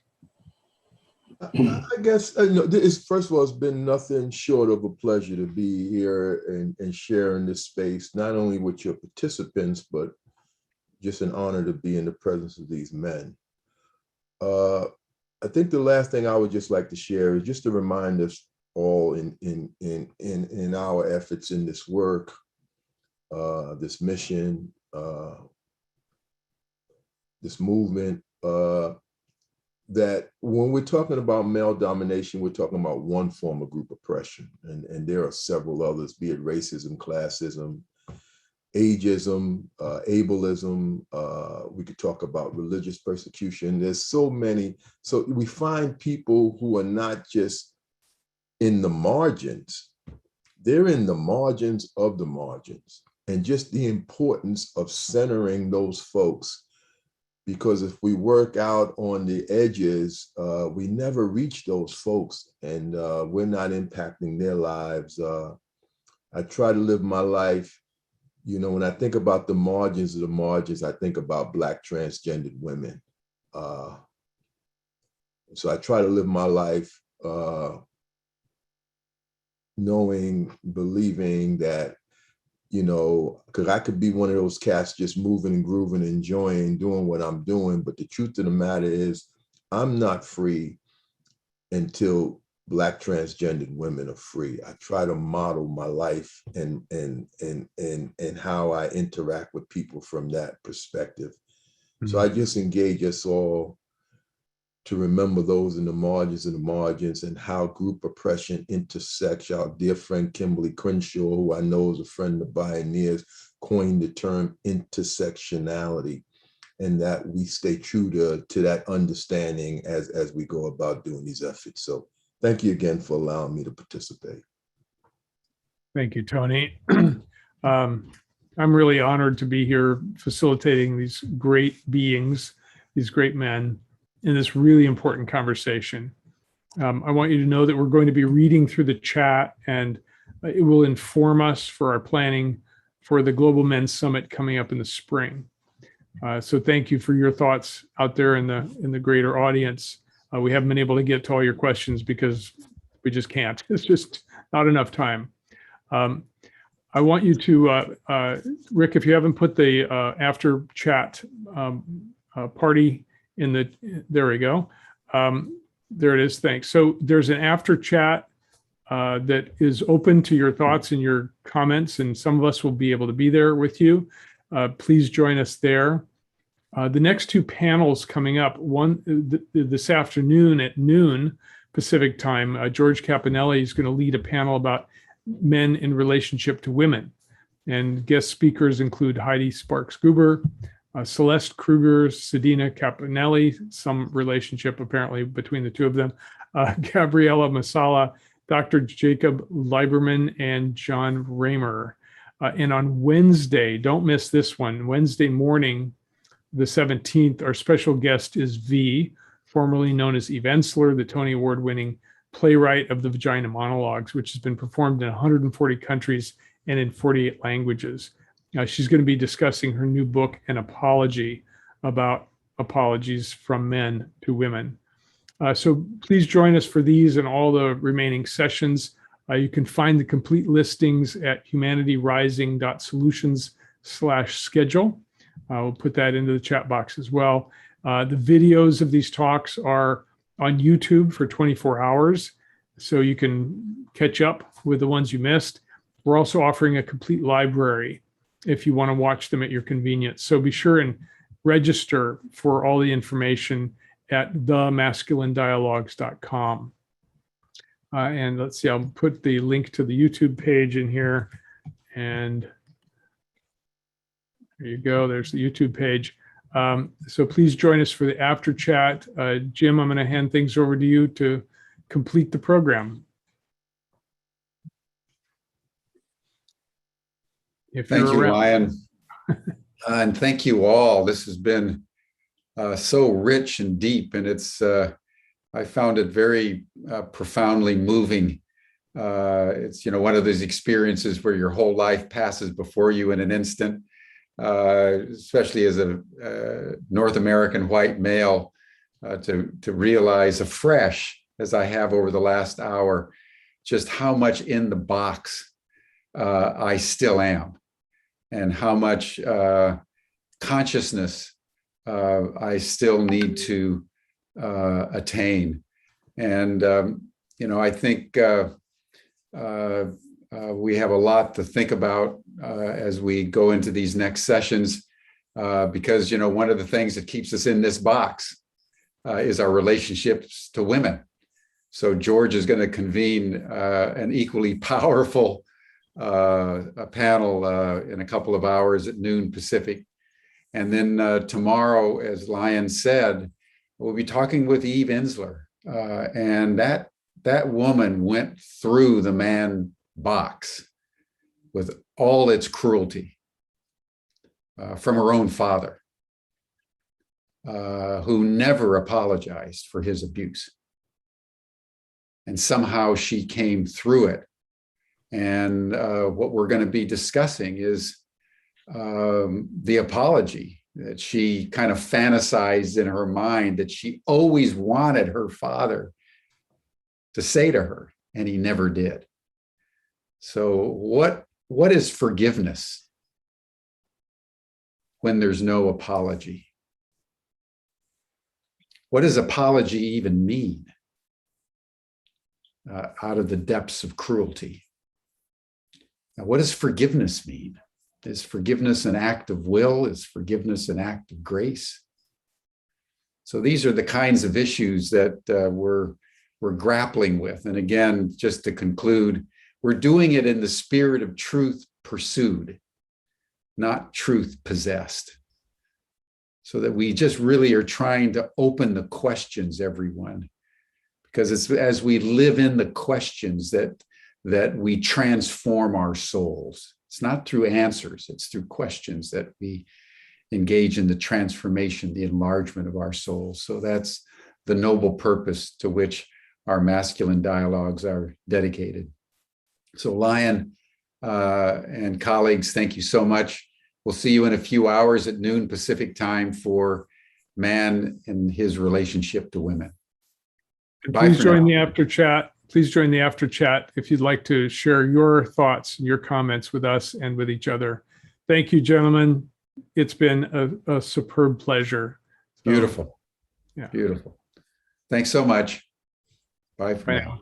I guess, first of all, it's been nothing short of a pleasure to be here and sharing this space, not only with your participants, but just an honor to be in the presence of these men. I think the last thing I would just like to share is just to remind us all in our efforts in this work, this mission, this movement, that when we're talking about male domination, we're talking about one form of group oppression, and there are several others, be it racism, classism, ageism, ableism. We could talk about religious persecution. There's so many. So we find people who are not just in the margins, they're in the margins of the margins. And just the importance of centering those folks, because if we work out on the edges, we never reach those folks, and we're not impacting their lives. I try to live my life. When I think about the margins of the margins, I think about Black transgendered women. So I try to live my life knowing, believing that, because I could be one of those cats just moving and grooving, enjoying, doing what I'm doing. But the truth of the matter is, I'm not free until Black transgendered women are free. I try to model my life and how I interact with people from that perspective. Mm-hmm. So I just engage us all to remember those in the margins and how group oppression intersects. Our dear friend Kimberly Crenshaw, who I know is a friend of Bioneers, coined the term intersectionality, and that we stay true to that understanding as we go about doing these efforts. So thank you again for allowing me to participate. Thank you, Tony. I'm really honored to be here facilitating these great beings, these great men, in this really important conversation. I want you to know that we're going to be reading through the chat, and it will inform us for our planning for the Global Men's Summit coming up in the spring. So thank you for your thoughts out there in the greater audience. We haven't been able to get to all your questions because we just can't. It's just not enough time. I want you to, Rick, if you haven't put the after chat party there we go. There it is, thanks. So there's an after chat that is open to your thoughts and your comments, and some of us will be able to be there with you. Please join us there. The next two panels coming up, one this afternoon at noon Pacific time, George Caponelli is going to lead a panel about men in relationship to women. And guest speakers include Heidi Sparks-Gruber, Celeste Kruger, Sedina Caponelli, some relationship apparently between the two of them, Gabriella Masala, Dr. Jacob Lieberman and John Raymer. And on Wednesday, don't miss this one, Wednesday morning, the 17th, our special guest is V, formerly known as Eve Ensler, the Tony Award-winning playwright of the Vagina Monologues, which has been performed in 140 countries and in 48 languages. She's going to be discussing her new book, An Apology, about apologies from men to women. So please join us for these and all the remaining sessions. You can find the complete listings at humanityrising.solutions/schedule. We'll put that into the chat box as well. The videos of these talks are on YouTube for 24 hours, so you can catch up with the ones you missed. We're also offering a complete library if you want to watch them at your convenience. So be sure and register for all the information at themasculinedialogues.com. And let's see, I'll put the link to the YouTube page in here. And there you go, there's the YouTube page. So please join us for the after chat. Jim, I'm going to hand things over to you to complete the program. Thank you, Ryan. And thank you all. This has been so rich and deep, and it's I found it very profoundly moving. It's one of those experiences where your whole life passes before you in an instant, especially as a North American white male, to realize afresh, as I have over the last hour, just how much in the box I still am, and how much consciousness I still need to attain. And, I think we have a lot to think about as we go into these next sessions, because, one of the things that keeps us in this box is our relationships to women. So George is going to convene an equally powerful a panel in a couple of hours at noon Pacific. And then tomorrow, as Lion said, we'll be talking with Eve Ensler. And that woman went through the man box with all its cruelty from her own father, who never apologized for his abuse. And somehow she came through it. And what we're going to be discussing is the apology that she kind of fantasized in her mind that she always wanted her father to say to her, and he never did. So what is forgiveness when there's no apology? What does apology even mean out of the depths of cruelty? Now, what does forgiveness mean? Is forgiveness an act of will? Is forgiveness an act of grace? So these are the kinds of issues that we're grappling with. And again, just to conclude, we're doing it in the spirit of truth pursued, not truth possessed. So that we just really are trying to open the questions, everyone, because it's as we live in the questions that we transform our souls. It's not through answers, it's through questions that we engage in the transformation, the enlargement of our souls. So that's the noble purpose to which our masculine dialogues are dedicated. So Lion and colleagues, thank you so much. We'll see you in a few hours at noon Pacific time for man and his relationship to women. Please join the after chat. Please join the after chat if you'd like to share your thoughts and your comments with us and with each other. Thank you, gentlemen. It's been a superb pleasure. Beautiful. Yeah. Beautiful. Thanks so much. Bye for now.